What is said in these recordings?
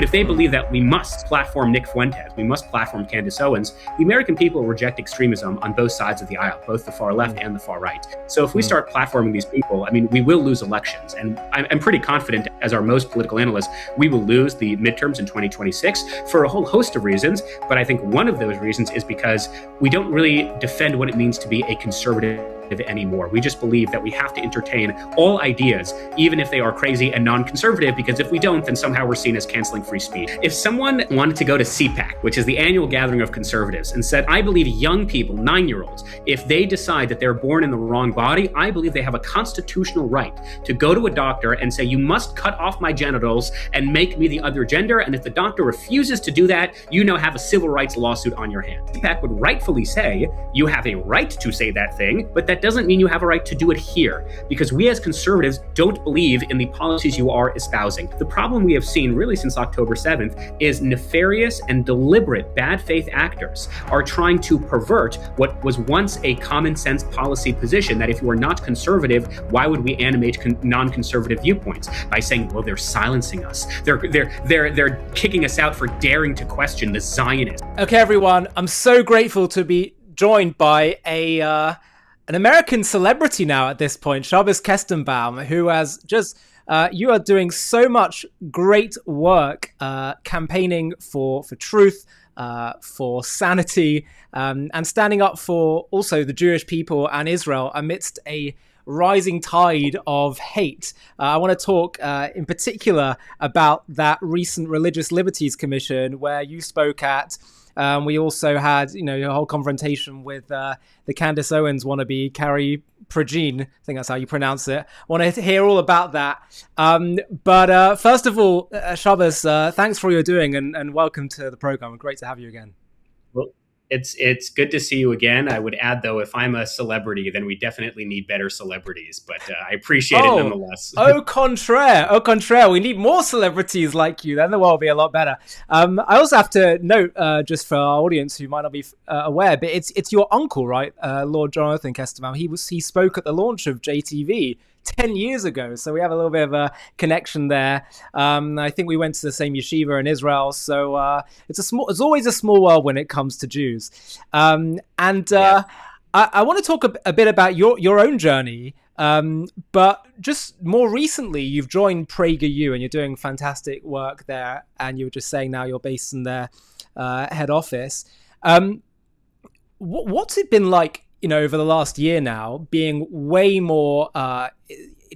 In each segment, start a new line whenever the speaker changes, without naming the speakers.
But if they believe that we must platform Nick Fuentes, we must platform Candace Owens, the American people reject extremism on both sides of the aisle, both the far left and the far right. So if we start platforming these people, I mean, we will lose elections. And I'm pretty confident, as are most political analysts, we will lose the midterms in 2026 for a whole host of reasons. But I think one of those reasons is because we don't really defend what it means to be a conservative anymore. We just believe that we have to entertain all ideas, even if they are crazy and non-conservative, because if we don't, then somehow we're seen as canceling free speech. If someone wanted to go to CPAC, which is the annual gathering of conservatives, and said, I believe young people, 9-year-olds, if they decide that they're born in the wrong body, I believe they have a constitutional right to go to a doctor and say, you must cut off my genitals and make me the other gender. And if the doctor refuses to do that, you now have a civil rights lawsuit on your hands. CPAC would rightfully say, you have a right to say that thing, but that doesn't mean you have a right to do it here, because we as conservatives don't believe in the policies you are espousing. The problem we have seen really since October 7th is nefarious and deliberate bad faith actors are trying to pervert what was once a common sense policy position, that if you are not conservative, why would we animate non-conservative viewpoints? By saying, well, they're silencing us. They're kicking us out for daring to question the Zionists.
Okay, everyone, I'm so grateful to be joined by an American celebrity now at this point, Shabbos Kestenbaum, who has just, you are doing so much great work campaigning for truth, for sanity, and standing up for also the Jewish people and Israel amidst a rising tide of hate. I want to talk in particular about that recent Religious Liberties Commission where you spoke at. We also had, a whole confrontation with the Candace Owens wannabe, Carrie Progene. I think that's how you pronounce it. Want to hear all about that. But first of all, Shabbos, thanks for all you're doing and welcome to the program. Great to have you again.
Well, it's good to see you again. I would add, though, if I'm a celebrity, then we definitely need better celebrities. But I appreciate it nonetheless.
Au contraire. We need more celebrities like you. Then the world will be a lot better. I also have to note, just for our audience who might not be aware, but it's your uncle, right, Lord Jonathan Kestenbaum. He spoke at the launch of JTV 10 years ago, so we have a little bit of a connection there. I think we went to the same yeshiva in Israel, so it's always a small world when it comes to Jews. I want to talk a bit about your own journey, but just more recently you've joined PragerU and you're doing fantastic work there, and you were just saying now you're based in their head office. What's it been like, over the last year now, being way more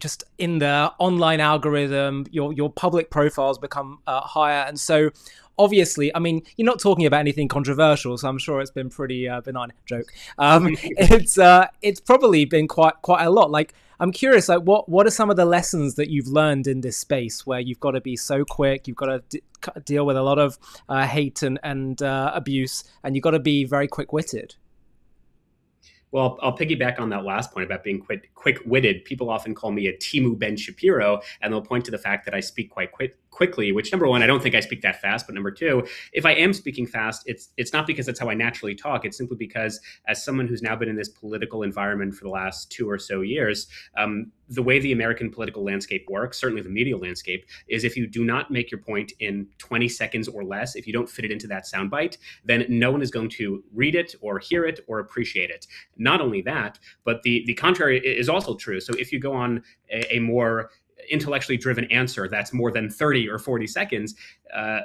just in the online algorithm, your public profiles become higher. And so obviously, I mean, you're not talking about anything controversial, so I'm sure it's been pretty benign. Joke. It's probably been quite a lot. Like, I'm curious, like what are some of the lessons that you've learned in this space where you've got to be so quick, you've got to deal with a lot of hate and abuse, and you've got to be very quick-witted?
Well, I'll piggyback on that last point about being quick-witted. People often call me a Timu Ben Shapiro, and they'll point to the fact that I speak quite quickly, which, number one, I don't think I speak that fast. But number two, if I am speaking fast, it's not because that's how I naturally talk. It's simply because, as someone who's now been in this political environment for the last 2 or so years, the way the American political landscape works, certainly the media landscape, is if you do not make your point in 20 seconds or less, if you don't fit it into that soundbite, then no one is going to read it or hear it or appreciate it. Not only that, but the contrary is also true. So if you go on a more intellectually driven answer that's more than 30 or 40 seconds,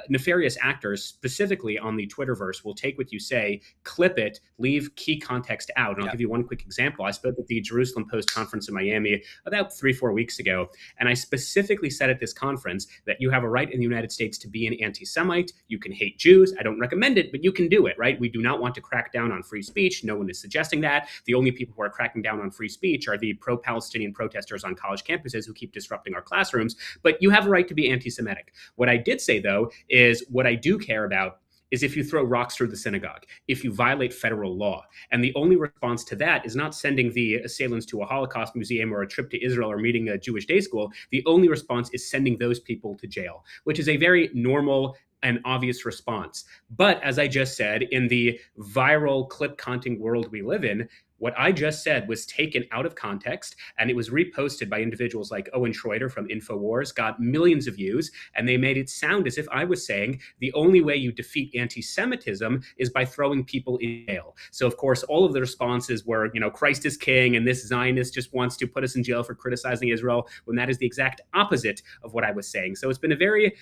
nefarious actors, specifically on the Twitterverse, will take what you say, clip it, leave key context out. And I'll give you one quick example. I spoke at the Jerusalem Post conference in Miami about 3-4 weeks ago, and I specifically said at this conference that you have a right in the United States to be an anti-Semite. You can hate Jews. I don't recommend it, but you can do it, right? We do not want to crack down on free speech. No one is suggesting that. The only people who are cracking down on free speech are the pro-Palestinian protesters on college campuses who keep disrupting our classrooms. But you have a right to be anti-Semitic. What I did say, though, is what I do care about is if you throw rocks through the synagogue, if you violate federal law. And the only response to that is not sending the assailants to a Holocaust museum or a trip to Israel or meeting a Jewish day school. The only response is sending those people to jail, which is a very normal and obvious response. But as I just said, in the viral clip counting world we live in, What I just said was taken out of context, and it was reposted by individuals like Owen Schroeder from InfoWars, got millions of views, and they made it sound as if I was saying the only way you defeat anti-Semitism is by throwing people in jail. So, of course, all of the responses were, Christ is king, and this Zionist just wants to put us in jail for criticizing Israel, when that is the exact opposite of what I was saying. So it's been a very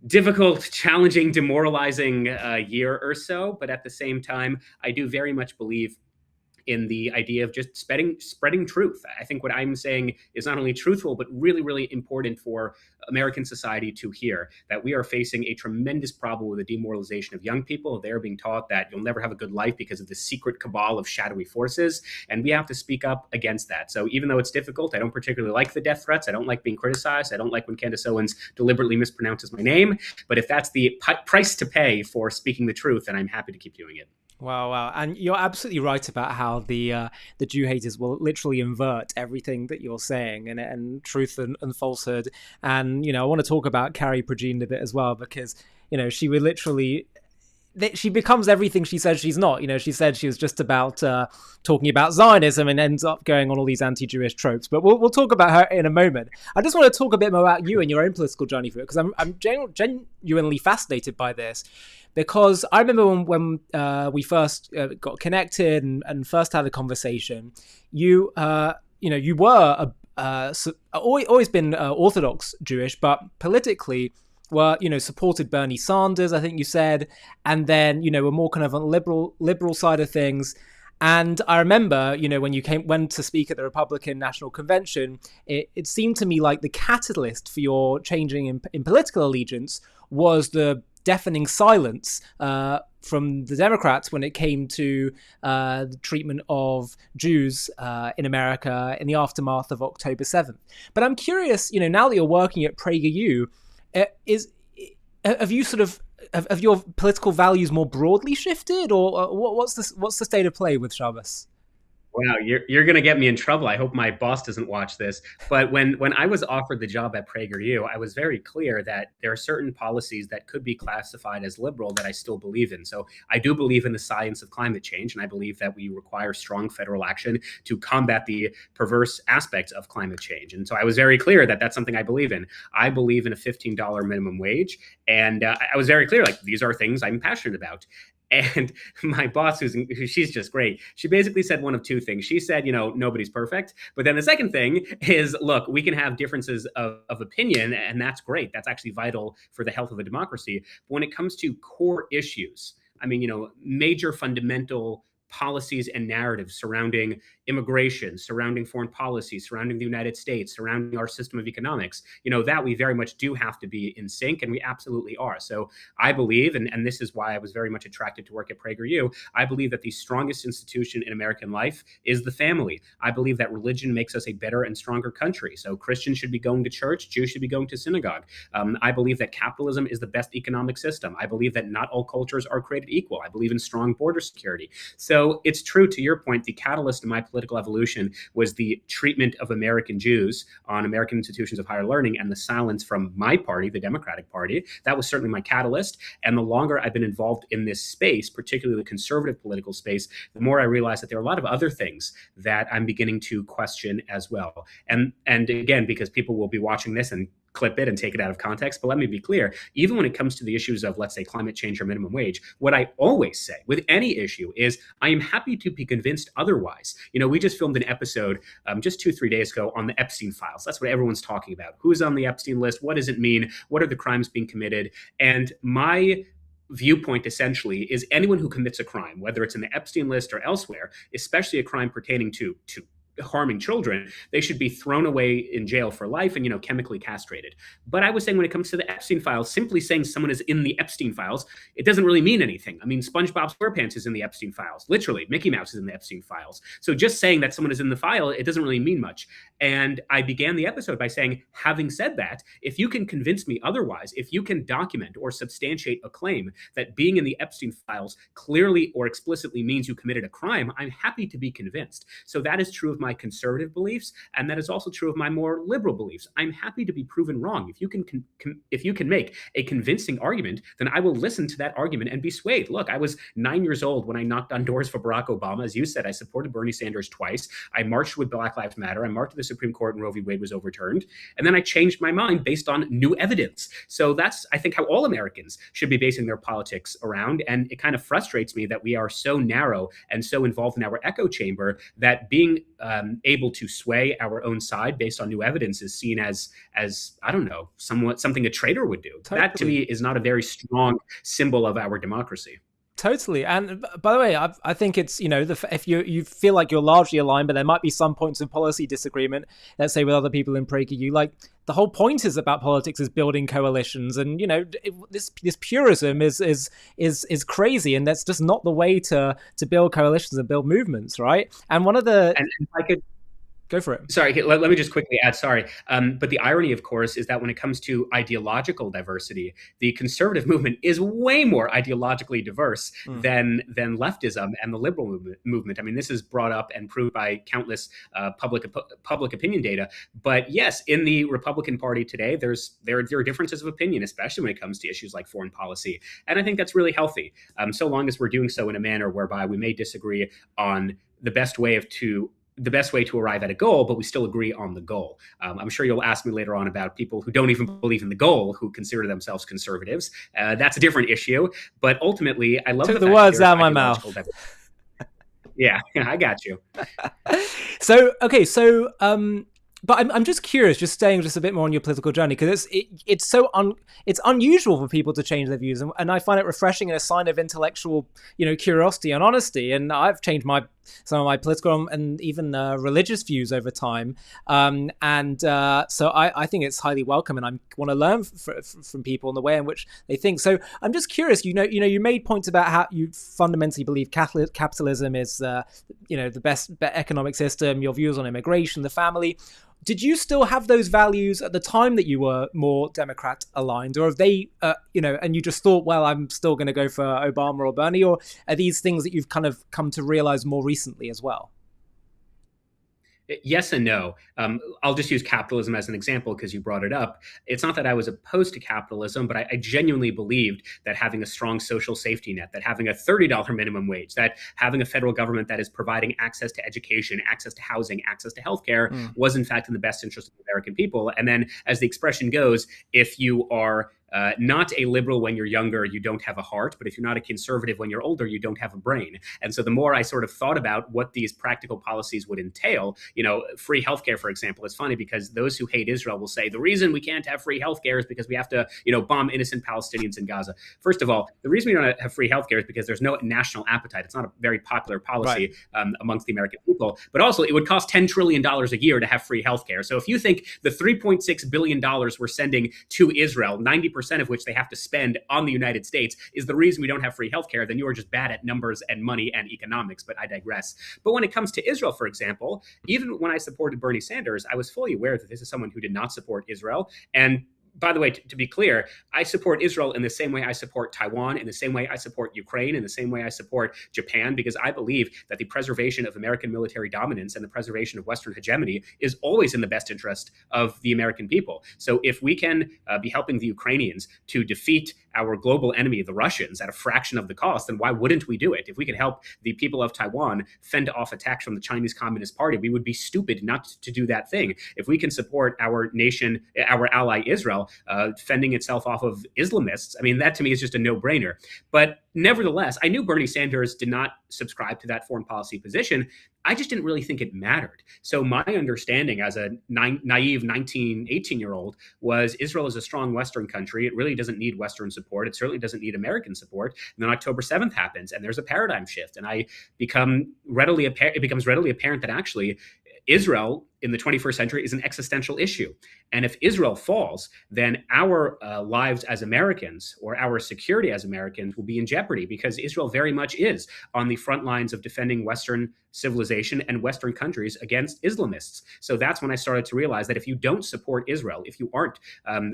difficult, challenging, demoralizing year or so. But at the same time, I do very much believe in the idea of just spreading truth. I think what I'm saying is not only truthful, but really, really important for American society to hear, that we are facing a tremendous problem with the demoralization of young people. They're being taught that you'll never have a good life because of the secret cabal of shadowy forces, and we have to speak up against that. So even though it's difficult, I don't particularly like the death threats. I don't like being criticized. I don't like when Candace Owens deliberately mispronounces my name. But if that's the price to pay for speaking the truth, then I'm happy to keep doing it.
Wow, wow. And you're absolutely right about how the Jew haters will literally invert everything that you're saying, and truth and falsehood. And, I want to talk about Carrie Prejean a bit as well, because, she would literally... She becomes everything she says she's not. She said she was just about talking about Zionism and ends up going on all these anti-Jewish tropes. But we'll talk about her in a moment. I just want to talk a bit more about you and your own political journey through it, because I'm genuinely fascinated by this. Because I remember when we first got connected and first had a conversation, you were always been Orthodox Jewish, but politically were, supported Bernie Sanders, I think you said, and then, were more kind of on the liberal side of things. And I remember, when you went to speak at the Republican National Convention, it seemed to me like the catalyst for your changing in political allegiance was the deafening silence from the Democrats when it came to the treatment of Jews in America in the aftermath of October 7th. But I'm curious, now that you're working at PragerU, have you have your political values more broadly shifted, or what's the state of play with Shabbos?
Wow, you're going to get me in trouble. I hope my boss doesn't watch this. But when I was offered the job at PragerU, I was very clear that there are certain policies that could be classified as liberal that I still believe in. So I do believe in the science of climate change, and I believe that we require strong federal action to combat the perverse aspects of climate change. And so I was very clear that that's something I believe in. I believe in a $15 minimum wage, and I was very clear, like, these are things I'm passionate about. And my boss, she's just great, she basically said one of two things. She said, nobody's perfect. But then the second thing is, look, we can have differences of opinion, and that's great. That's actually vital for the health of a democracy. But when it comes to core issues, major fundamental policies and narratives surrounding immigration, surrounding foreign policy, surrounding the United States, surrounding our system of economics, that we very much do have to be in sync, and we absolutely are. So I believe, and this is why I was very much attracted to work at PragerU, I believe that the strongest institution in American life is the family. I believe that religion makes us a better and stronger country. So Christians should be going to church, Jews should be going to synagogue. I believe that capitalism is the best economic system. I believe that not all cultures are created equal. I believe in strong border security. So it's true, to your point, the catalyst in my political evolution was the treatment of American Jews on American institutions of higher learning, and the silence from my party, the Democratic Party. That was certainly my catalyst. And the longer I've been involved in this space, particularly the conservative political space, the more I realize that there are a lot of other things that I'm beginning to question as well. And again, because people will be watching this and clip it and take it out of context. But let me be clear, even when it comes to the issues of, let's say, climate change or minimum wage, what I always say with any issue is I am happy to be convinced otherwise. We just filmed an episode just 2-3 days ago on the Epstein files. That's what everyone's talking about. Who's on the Epstein list? What does it mean? What are the crimes being committed? And my viewpoint essentially is anyone who commits a crime, whether it's in the Epstein list or elsewhere, especially a crime pertaining to harming children, they should be thrown away in jail for life and, chemically castrated. But I was saying when it comes to the Epstein files, simply saying someone is in the Epstein files, it doesn't really mean anything. SpongeBob SquarePants is in the Epstein files. Literally, Mickey Mouse is in the Epstein files. So just saying that someone is in the file, it doesn't really mean much. And I began the episode by saying, having said that, if you can convince me otherwise, if you can document or substantiate a claim that being in the Epstein files clearly or explicitly means you committed a crime, I'm happy to be convinced. So that is true of my my conservative beliefs, and that is also true of my more liberal beliefs. I'm happy to be proven wrong. If you can make a convincing argument, then I will listen to that argument and be swayed. Look, I was 9 years old when I knocked on doors for Barack Obama. As you said, I supported Bernie Sanders twice. I marched with Black Lives Matter. I marched to the Supreme Court when Roe v. Wade was overturned. And then I changed my mind based on new evidence. So that's, I think, how all Americans should be basing their politics around. And it kind of frustrates me that we are so narrow and so involved in our echo chamber that being able to sway our own side based on new evidence is seen as I don't know, something a traitor would do.
Totally.
That to me is not a very strong symbol of our democracy.
Totally. And by the way, I think it's, if you feel like you're largely aligned, but there might be some points of policy disagreement, let's say with other people in PragerU, like the whole point is about politics is building coalitions. And, this purism is crazy. And that's just not the way to build coalitions and build movements. Right. And one of the...
And if I could...
Go for it.
Sorry, let me just quickly add, sorry. But the irony, of course, is that when it comes to ideological diversity, the conservative movement is way more ideologically diverse than leftism and the liberal movement. I mean, this is brought up and proved by countless public opinion data. But yes, in the Republican Party today, there are differences of opinion, especially when it comes to issues like foreign policy. And I think that's really healthy, so long as we're doing so in a manner whereby we may disagree on the best way to arrive at a goal, but we still agree on the goal. I'm sure you'll ask me later on about people who don't even believe in the goal, who consider themselves conservatives. That's a different issue. But ultimately, I love
the words out of my mouth.
Yeah, I got you.
But I'm just curious, just staying just a bit more on your political journey, because it's unusual for people to change their views, and I find it refreshing and a sign of intellectual, curiosity and honesty. And I've changed some of my political and even religious views over time, so I think it's highly welcome, and I want to learn from people in the way in which they think. So I'm just curious, you made points about how you fundamentally believe capitalism is the best economic system. Your views on immigration, the family. Did you still have those values at the time that you were more Democrat aligned, or have they, and you just thought, well, I'm still going to go for Obama or Bernie, or are these things that you've kind of come to realize more recently as well?
Yes and no. I'll just use capitalism as an example because you brought it up. It's not that I was opposed to capitalism, but I genuinely believed that having a strong social safety net, that having a $30 minimum wage, that having a federal government that is providing access to education, access to housing, access to healthcare was in fact in the best interest of the American people. And then, as the expression goes, if you are not a liberal when you're younger, you don't have a heart. But if you're not a conservative when you're older, you don't have a brain. And so the more I sort of thought about what these practical policies would entail, free healthcare, for example, it's funny because those who hate Israel will say the reason we can't have free healthcare is because we have to, bomb innocent Palestinians in Gaza. First of all, the reason we don't have free healthcare is because there's no national appetite. It's not a very popular policy amongst the American people. But also, it would cost $10 trillion a year to have free healthcare. So if you think the $3.6 billion we're sending to Israel, 90% of which they have to spend on the United States, is the reason we don't have free healthcare, then you are just bad at numbers and money and economics. But I digress. But when it comes to Israel, for example, even when I supported Bernie Sanders, I was fully aware that this is someone who did not support Israel. And by the way, to be clear, I support Israel in the same way I support Taiwan, in the same way I support Ukraine, in the same way I support Japan, because I believe that the preservation of American military dominance and the preservation of Western hegemony is always in the best interest of the American people. So if we can be helping the Ukrainians to defeat our global enemy, the Russians, at a fraction of the cost, then why wouldn't we do it? If we could help the people of Taiwan fend off attacks from the Chinese Communist Party, we would be stupid not to do that thing. If we can support our nation, our ally Israel, fending itself off of Islamists, I mean, that to me is just a no-brainer. But nevertheless, I knew Bernie Sanders did not subscribe to that foreign policy position. I just didn't really think it mattered. So my understanding as a naive 19, 18-year-old was Israel is a strong Western country. It really doesn't need Western support. It certainly doesn't need American support. And then October 7th happens, and there's a paradigm shift. And it becomes readily apparent that actually Israel in the 21st century is an existential issue. And if Israel falls, then our lives as Americans or our security as Americans will be in jeopardy, because Israel very much is on the front lines of defending Western civilization and Western countries against Islamists. So that's when I started to realize that if you don't support Israel, if you aren't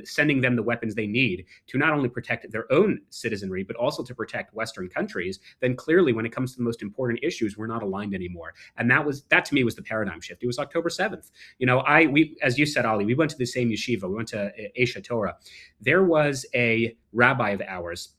sending them the weapons they need to not only protect their own citizenry, but also to protect Western countries, then clearly when it comes to the most important issues, we're not aligned anymore. And that to me was the paradigm shift. It was October 7th. We, as you said, Ali, we went to the same yeshiva. We went to Esha Torah. There was a rabbi of ours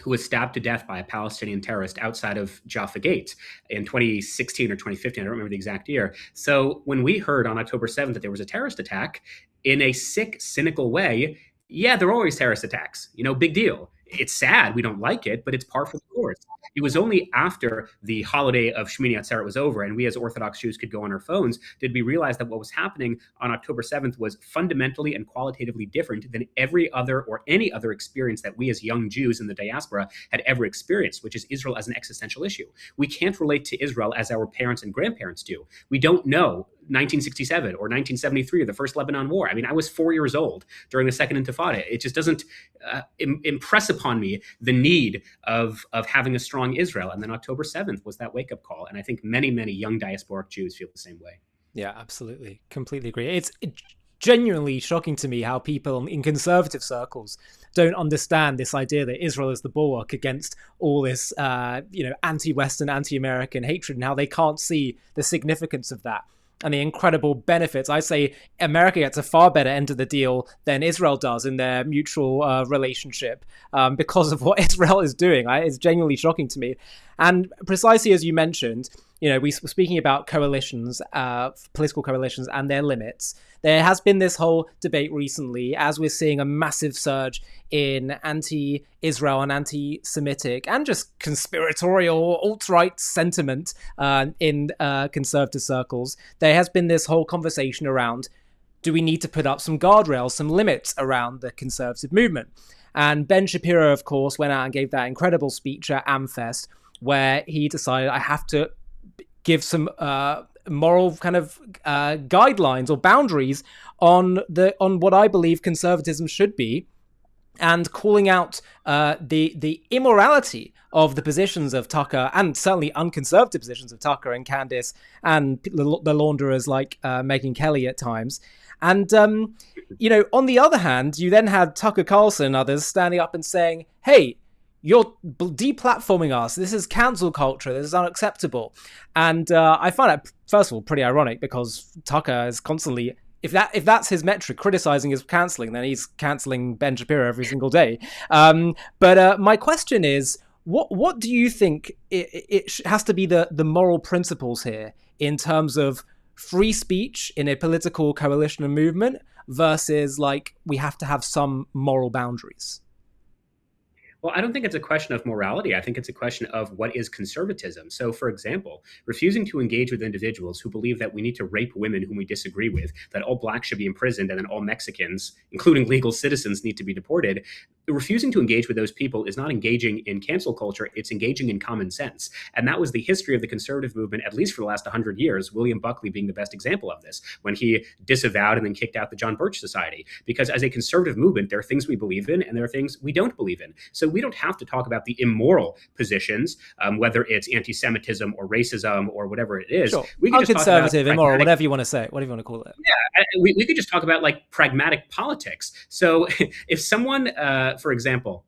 who was stabbed to death by a Palestinian terrorist outside of Jaffa Gate in 2016 or 2015. I don't remember the exact year. So when we heard on October 7th that there was a terrorist attack, in a sick, cynical way, yeah, there are always terrorist attacks. Big deal. It's sad. We don't like it, but it's par for the course. It was only after the holiday of Shmini Atzeret was over and we as Orthodox Jews could go on our phones did we realize that what was happening on October 7th was fundamentally and qualitatively different than every other or any other experience that we as young Jews in the diaspora had ever experienced, which is Israel as an existential issue. We can't relate to Israel as our parents and grandparents do. We don't know 1967 or 1973 or the first Lebanon War. I mean, I was 4 years old during the Second Intifada. It just doesn't impress upon me the need of having a strong Israel. And then October 7th was that wake-up call. And I think many, many young diasporic Jews feel the same way.
Yeah, absolutely. Completely agree. It's genuinely shocking to me how people in conservative circles don't understand this idea that Israel is the bulwark against all this, anti-Western, anti-American hatred, and how they can't see the significance of that and the incredible benefits. I say America gets a far better end of the deal than Israel does in their mutual relationship because of what Israel is doing. It's genuinely shocking to me. And precisely as you mentioned, we were speaking about coalitions, political coalitions and their limits. There has been this whole debate recently as we're seeing a massive surge in anti-Israel and anti-Semitic and just conspiratorial alt-right sentiment in conservative circles. There has been this whole conversation around, do we need to put up some guardrails, some limits around the conservative movement? And Ben Shapiro, of course, went out and gave that incredible speech at AmFest where he decided, I have to give some moral kind of guidelines or boundaries on what I believe conservatism should be, and calling out the immorality of the positions of Tucker, and certainly unconservative positions of Tucker and Candace and the launderers like Megyn Kelly at times. And, on the other hand, you then had Tucker Carlson and others standing up and saying, hey, you're deplatforming us. This is cancel culture. This is unacceptable. And I find that, first of all, pretty ironic because Tucker is constantly, if that's his metric, criticizing is canceling, then he's canceling Ben Shapiro every single day. But my question is, what do you think it has to be the moral principles here in terms of free speech in a political coalition and movement versus we have to have some moral boundaries?
Well, I don't think it's a question of morality. I think it's a question of what is conservatism. So, for example, refusing to engage with individuals who believe that we need to rape women whom we disagree with, that all blacks should be imprisoned, and then all Mexicans, including legal citizens, need to be deported. Refusing to engage with those people is not engaging in cancel culture. It's engaging in common sense. And that was the history of the conservative movement, at least for the last 100 years, William Buckley being the best example of this, when he disavowed and then kicked out the John Birch Society. Because as a conservative movement, there are things we believe in and there are things we don't believe in. So we don't have to talk about the immoral positions, whether it's anti-Semitism or racism or whatever it is.
Sure.
We can
Unconservative, immoral, whatever you want to say, whatever you want to call it.
Yeah, we could just talk about pragmatic politics. So if someone, for example,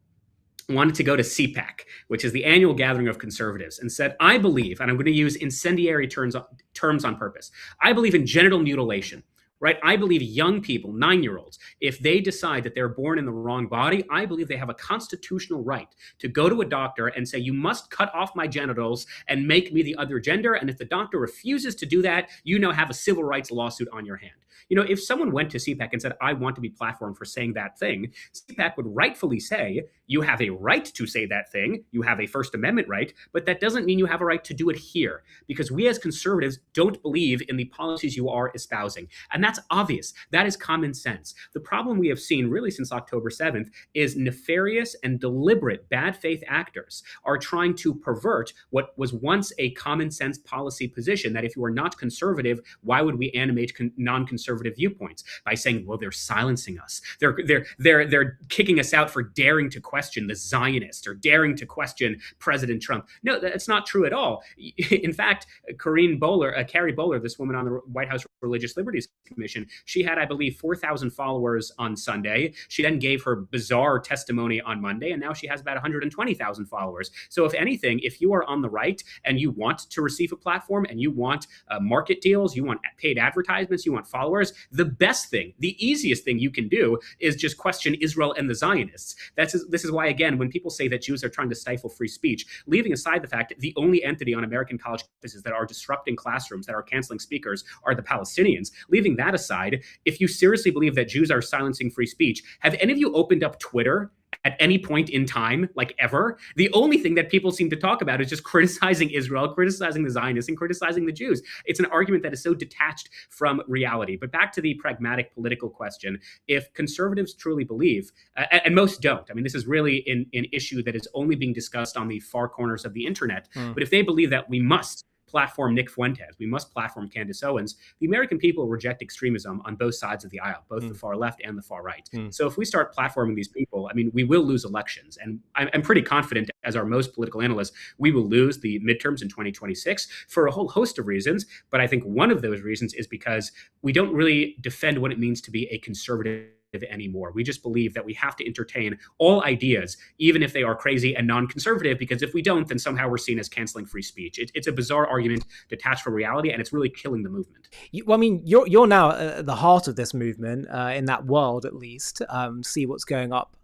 wanted to go to CPAC, which is the annual gathering of conservatives, and said, I believe, and I'm going to use incendiary terms on purpose, I believe in genital mutilation. Right? I believe young people, 9-year-olds, if they decide that they're born in the wrong body, I believe they have a constitutional right to go to a doctor and say, you must cut off my genitals and make me the other gender. And if the doctor refuses to do that, you now have a civil rights lawsuit on your hand. If someone went to CPAC and said, I want to be platformed for saying that thing, CPAC would rightfully say, you have a right to say that thing. You have a First Amendment right, but that doesn't mean you have a right to do it here, because we as conservatives don't believe in the policies you are espousing. And That's obvious. That is common sense. The problem we have seen really since October 7th is nefarious and deliberate bad faith actors are trying to pervert what was once a common sense policy position, that if you are not conservative, why would we animate non-conservative viewpoints by saying, well, they're silencing us. They're kicking us out for daring to question the Zionists or daring to question President Trump. No, that's not true at all. In fact, Carrie Bowler, this woman on the White House Religious Liberties Commission, she had, I believe, 4,000 followers on Sunday. She then gave her bizarre testimony on Monday, and now she has about 120,000 followers. So if anything, if you are on the right and you want to receive a platform and you want market deals, you want paid advertisements, you want followers, the best thing, the easiest thing you can do is just question Israel and the Zionists. This is why, again, when people say that Jews are trying to stifle free speech, leaving aside the fact that the only entity on American college campuses that are disrupting classrooms, that are canceling speakers, are the Palestinians, leaving that aside, if you seriously believe that Jews are silencing free speech, have any of you opened up Twitter at any point in time, like ever? The only thing that people seem to talk about is just criticizing Israel, criticizing the Zionists, and criticizing the Jews. It's an argument that is so detached from reality. But back to the pragmatic political question, if conservatives truly believe, and most don't, I mean, this is really an issue that is only being discussed on the far corners of the internet, but if they believe that we must platform Nick Fuentes, we must platform Candace Owens, the American people reject extremism on both sides of the aisle, both the far left and the far right. So if we start platforming these people, I mean, we will lose elections. And I'm pretty confident, as are most political analysts, we will lose the midterms in 2026 for a whole host of reasons. But I think one of those reasons is because we don't really defend what it means to be a conservative anymore. We just believe that we have to entertain all ideas, even if they are crazy and non-conservative, because if we don't, then somehow we're seen as canceling free speech. It's a bizarre argument detached from reality, and it's really killing the movement.
Well, I mean, you're now at the heart of this movement, in that world at least. See what's going up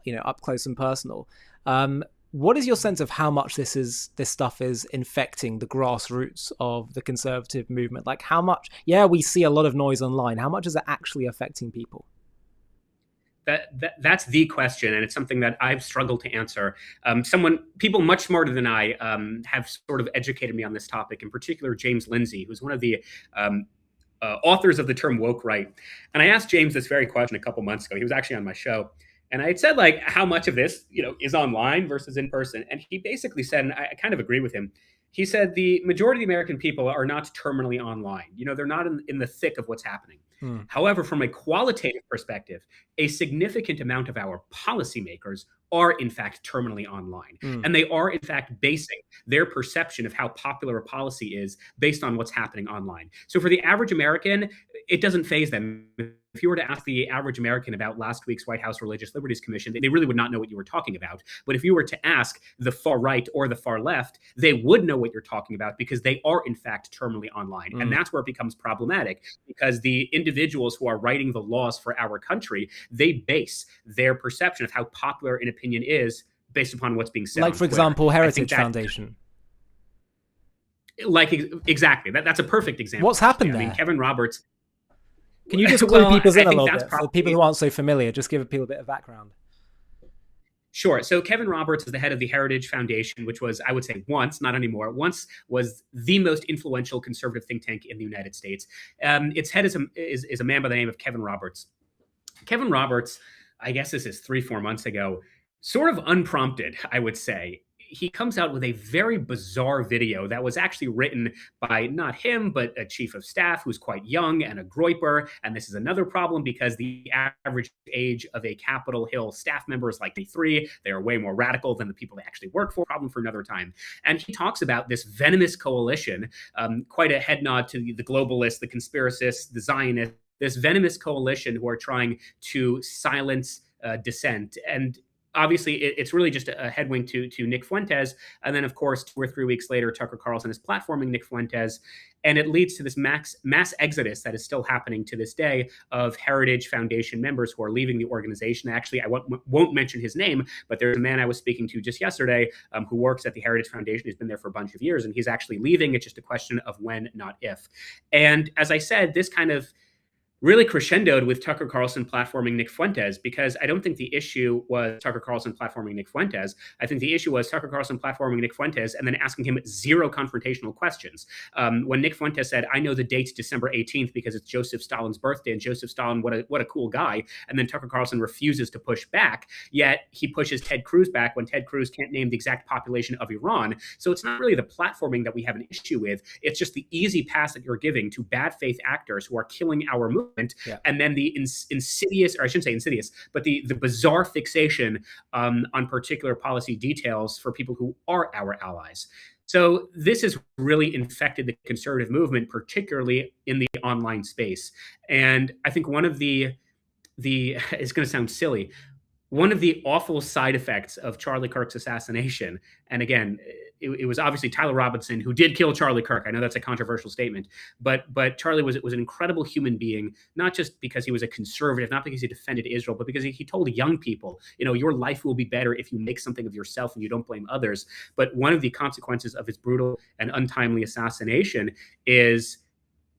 close and personal. What is your sense of how much this stuff is infecting the grassroots of the conservative movement? Like, how much? Yeah, we see a lot of noise online. How much is it actually affecting people?
That's the question, and it's something that I've struggled to answer. People much smarter than I have sort of educated me on this topic, in particular James Lindsay, who's one of the authors of the term woke right. And I asked James this very question a couple months ago. He was actually on my show. And I had said, like, how much of this, is online versus in person? And he basically said, and I kind of agree with him, he said the majority of the American people are not terminally online. They're not in the thick of what's happening. However, from a qualitative perspective, a significant amount of our policymakers are in fact terminally online. And they are in fact basing their perception of how popular a policy is based on what's happening online. So for the average American, it doesn't faze them. If you were to ask the average American about last week's White House Religious Liberties Commission, they really would not know what you were talking about. But if you were to ask the far right or the far left, they would know what you're talking about because they are in fact terminally online. And that's where it becomes problematic, because the individuals who are writing the laws for our country, they base their perception of how popular an opinion is based upon what's being said.
Like, for example, Heritage Foundation.
Like, exactly. That's a perfect example.
What's happened there?
I mean, Kevin Roberts.
Can you just clue people in a little bit? For people who aren't so familiar, just give people a bit of background.
Sure. So Kevin Roberts is the head of the Heritage Foundation, which was, I would say once, not anymore, once was the most influential conservative think tank in the United States. Its head is a man by the name of Kevin Roberts. Kevin Roberts, I guess this is 3-4 months ago, sort of unprompted, I would say, he comes out with a very bizarre video that was actually written by not him, but a chief of staff who's quite young and a groyper. And this is another problem because the average age of a Capitol Hill staff member is like 3. They are way more radical than the people they actually work for. Problem for another time. And he talks about this venomous coalition, quite a head nod to the globalists, the conspiracists, the Zionists, this venomous coalition who are trying to silence dissent. And obviously, it's really just a headwind to Nick Fuentes. And then, of course, 2 or 3 weeks later, Tucker Carlson is platforming Nick Fuentes. And it leads to this mass exodus that is still happening to this day of Heritage Foundation members who are leaving the organization. Actually, I won't mention his name, but there's a man I was speaking to just yesterday who works at the Heritage Foundation. He's been there for a bunch of years, and he's actually leaving. It's just a question of when, not if. And as I said, this kind of really crescendoed with Tucker Carlson platforming Nick Fuentes, because I don't think the issue was Tucker Carlson platforming Nick Fuentes. I think the issue was Tucker Carlson platforming Nick Fuentes and then asking him zero confrontational questions. When Nick Fuentes said, "I know the date's December 18th because it's Joseph Stalin's birthday, and Joseph Stalin, what a cool guy," and then Tucker Carlson refuses to push back, yet he pushes Ted Cruz back when Ted Cruz can't name the exact population of Iran. So it's not really the platforming that we have an issue with. It's just the easy pass that you're giving to bad faith actors who are killing our movement. Yeah. And then the insidious, or I shouldn't say insidious, but the bizarre fixation on particular policy details for people who are our allies. So this has really infected the conservative movement, particularly in the online space. And I think one of the it's going to sound silly, one of the awful side effects of Charlie Kirk's assassination, and again, it was obviously Tyler Robinson who did kill Charlie Kirk. I know that's a controversial statement, but Charlie was an incredible human being, not just because he was a conservative, not because he defended Israel, but because he told young people, your life will be better if you make something of yourself and you don't blame others. But one of the consequences of his brutal and untimely assassination is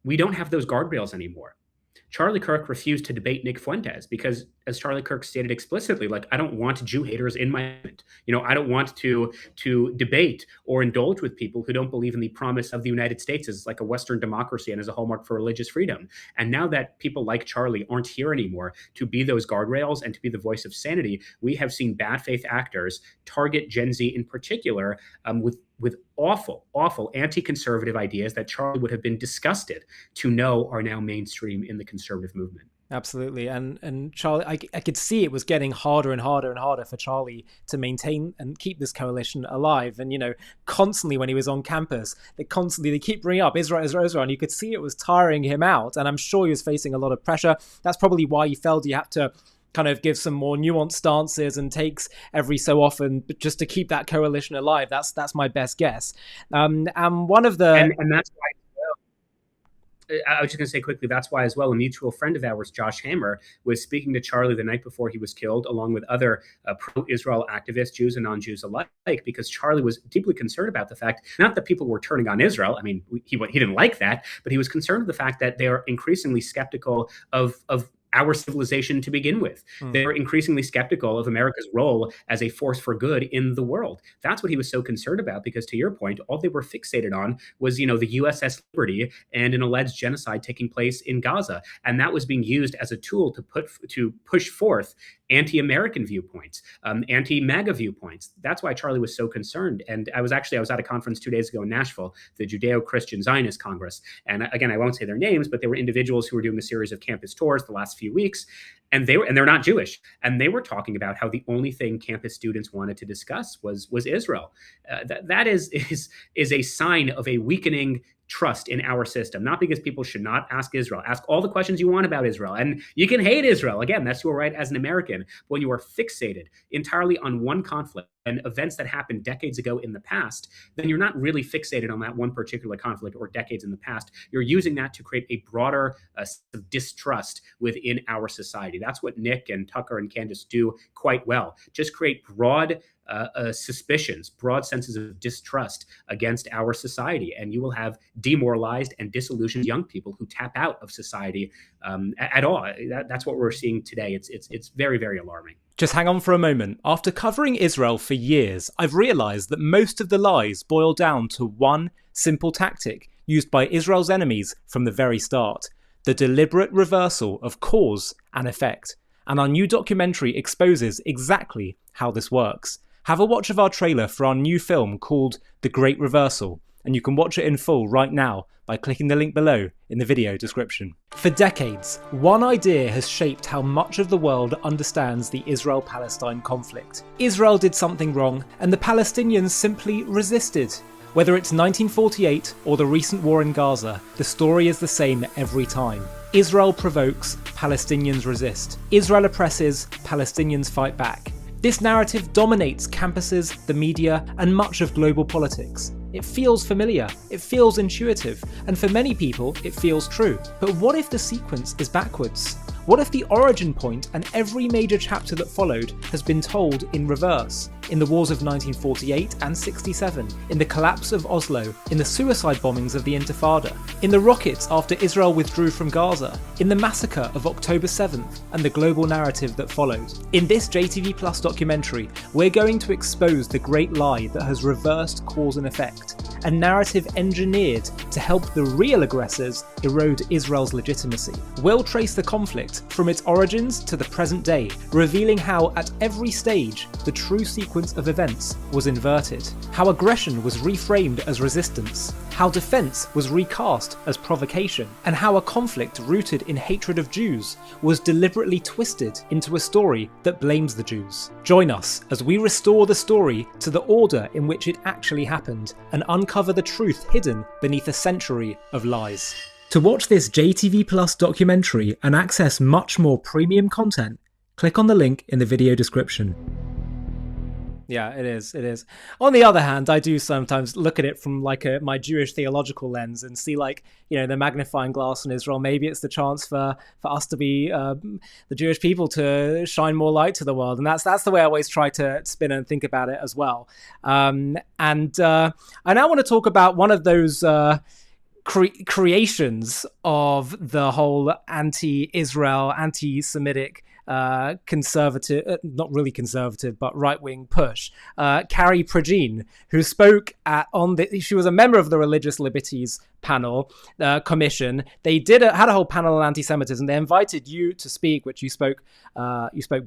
we don't have those guardrails anymore. Charlie Kirk refused to debate Nick Fuentes because, as Charlie Kirk stated explicitly, I don't want Jew haters in my movement. I don't want to debate or indulge with people who don't believe in the promise of the United States as like a Western democracy and as a hallmark for religious freedom. And now that people like Charlie aren't here anymore to be those guardrails and to be the voice of sanity, we have seen bad faith actors target Gen Z in particular with awful anti-conservative ideas that Charlie would have been disgusted to know are now mainstream in the conservative movement.
Absolutely. And Charlie, I could see it was getting harder and harder and harder for Charlie to maintain and keep this coalition alive. And, constantly when he was on campus, they keep bringing up Israel, and you could see it was tiring him out. And I'm sure he was facing a lot of pressure. That's probably why he felt he had to kind of give some more nuanced stances and takes every so often just to keep that coalition alive. That's my best guess. And one of the...
And that's why... I was just going to say quickly, that's why as well, a mutual friend of ours, Josh Hammer, was speaking to Charlie the night before he was killed, along with other pro-Israel activists, Jews and non-Jews alike, because Charlie was deeply concerned about the fact, not that people were turning on Israel. I mean, he didn't like that, but he was concerned with the fact that they are increasingly skeptical of our civilization to begin with. They're increasingly skeptical of America's role as a force for good in the world. That's what he was so concerned about, because to your point, all they were fixated on was, the USS Liberty and an alleged genocide taking place in Gaza. And that was being used as a tool to push forth anti-American viewpoints, anti-MAGA viewpoints. That's why Charlie was so concerned. And I was at a conference 2 days ago in Nashville, the Judeo-Christian Zionist Congress. And again, I won't say their names, but there were individuals who were doing a series of campus tours the last few weeks, and they're not Jewish, and they were talking about how the only thing campus students wanted to discuss was Israel. That is a sign of a weakening trust in our system, not because people should not ask Israel. Ask all the questions you want about Israel, and you can hate Israel. Again, that's your right as an American. But when you are fixated entirely on one conflict and events that happened decades ago in the past, then you're not really fixated on that one particular conflict or decades in the past. You're using that to create a broader distrust within our society. That's what Nick and Tucker and Candace do quite well. Just create broad suspicions, broad senses of distrust against our society, and you will have demoralized and disillusioned young people who tap out of society at all. That's what we're seeing today. It's very, very alarming.
Just hang on for a moment. After covering Israel for years, I've realized that most of the lies boil down to one simple tactic used by Israel's enemies from the very start: the deliberate reversal of cause and effect. And our new documentary exposes exactly how this works. Have a watch of our trailer for our new film called The Great Reversal, and you can watch it in full right now by clicking the link below in the video description. For decades, one idea has shaped how much of the world understands the Israel-Palestine conflict. Israel did something wrong, and the Palestinians simply resisted. Whether it's 1948 or the recent war in Gaza, the story is the same every time. Israel provokes, Palestinians resist. Israel oppresses, Palestinians fight back. This narrative dominates campuses, the media, and much of global politics. It feels familiar, it feels intuitive, and for many people, it feels true. But what if the sequence is backwards? What if the origin point and every major chapter that followed has been told in reverse? In the wars of 1948 and 67, in the collapse of Oslo, in the suicide bombings of the Intifada, in the rockets after Israel withdrew from Gaza, in the massacre of October 7th and the global narrative that followed. In this JTV Plus documentary, we're going to expose the great lie that has reversed cause and effect, a narrative engineered to help the real aggressors erode Israel's legitimacy. We'll trace the conflict from its origins to the present day, revealing how at every stage the true sequence of events was inverted, how aggression was reframed as resistance, how defense was recast as provocation, and how a conflict rooted in hatred of Jews was deliberately twisted into a story that blames the Jews. Join us as we restore the story to the order in which it actually happened and uncover the truth hidden beneath a century of lies. To watch this JTV Plus documentary and access much more premium content, click on the link in the video description. Yeah, it is. It is. On the other hand, I do sometimes look at it from like my Jewish theological lens and see like, the magnifying glass on Israel. Maybe it's the chance for us to be the Jewish people to shine more light to the world. And that's the way I always try to spin and think about it as well. And I now want to talk about one of those creations of the whole anti-Israel, anti-Semitic conservative, not really conservative, but right-wing push. Carrie Progene, who spoke she was a member of the Religious Liberties panel commission. They had a whole panel on anti-Semitism. They invited you to speak, which you spoke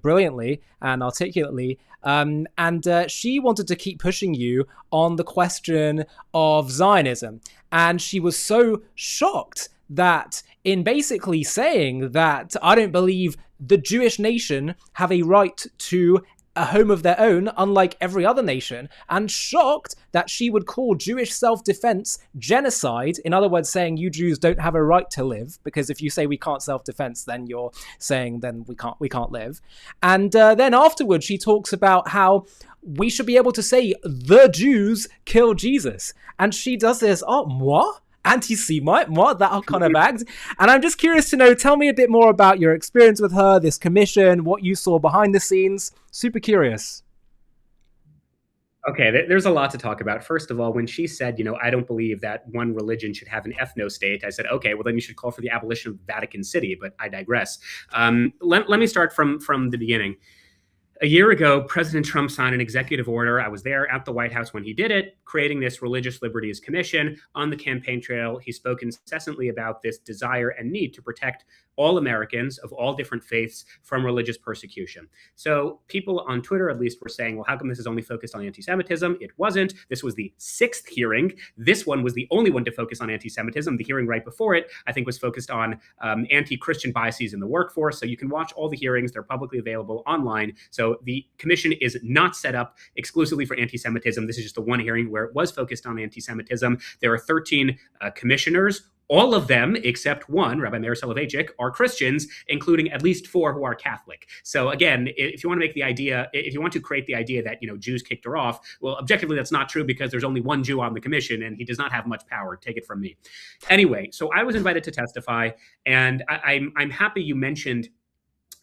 brilliantly and articulately. And she wanted to keep pushing you on the question of Zionism. And she was so shocked that in basically saying that I don't believe the Jewish nation have a right to a home of their own, unlike every other nation, and shocked that she would call Jewish self-defense genocide. In other words, saying you Jews don't have a right to live, because if you say we can't self-defense, then you're saying then we can't live. And then afterwards, she talks about how we should be able to say the Jews killed Jesus, and she does this. Oh, moi? Anti-Semite, what that kind of act. And I'm just curious to know, tell me a bit more about your experience with her, this commission, what you saw behind the scenes. Super curious.
Okay, there's a lot to talk about. First of all, when she said, I don't believe that one religion should have an ethno-state, I said, okay, well then you should call for the abolition of Vatican City, but I digress. Let me start from the beginning. A year ago, President Trump signed an executive order. I was there at the White House when he did it, creating this Religious Liberties Commission. On the campaign trail, he spoke incessantly about this desire and need to protect all Americans of all different faiths from religious persecution. So people on Twitter, at least, were saying, well, how come this is only focused on anti-Semitism? It wasn't. This was the 6th hearing. This one was the only one to focus on anti-Semitism. The hearing right before it, I think, was focused on anti-Christian biases in the workforce. So you can watch all the hearings. They're publicly available online. So the commission is not set up exclusively for anti-Semitism. This is just the one hearing where it was focused on anti-Semitism. There are 13 commissioners. All of them, except one, Rabbi Meir Soloveitchik, are Christians, including at least 4 who are Catholic. So again, if you want to create the idea that, Jews kicked her off, well, objectively, that's not true because there's only one Jew on the commission and he does not have much power. Take it from me. Anyway, so I was invited to testify, and I'm happy you mentioned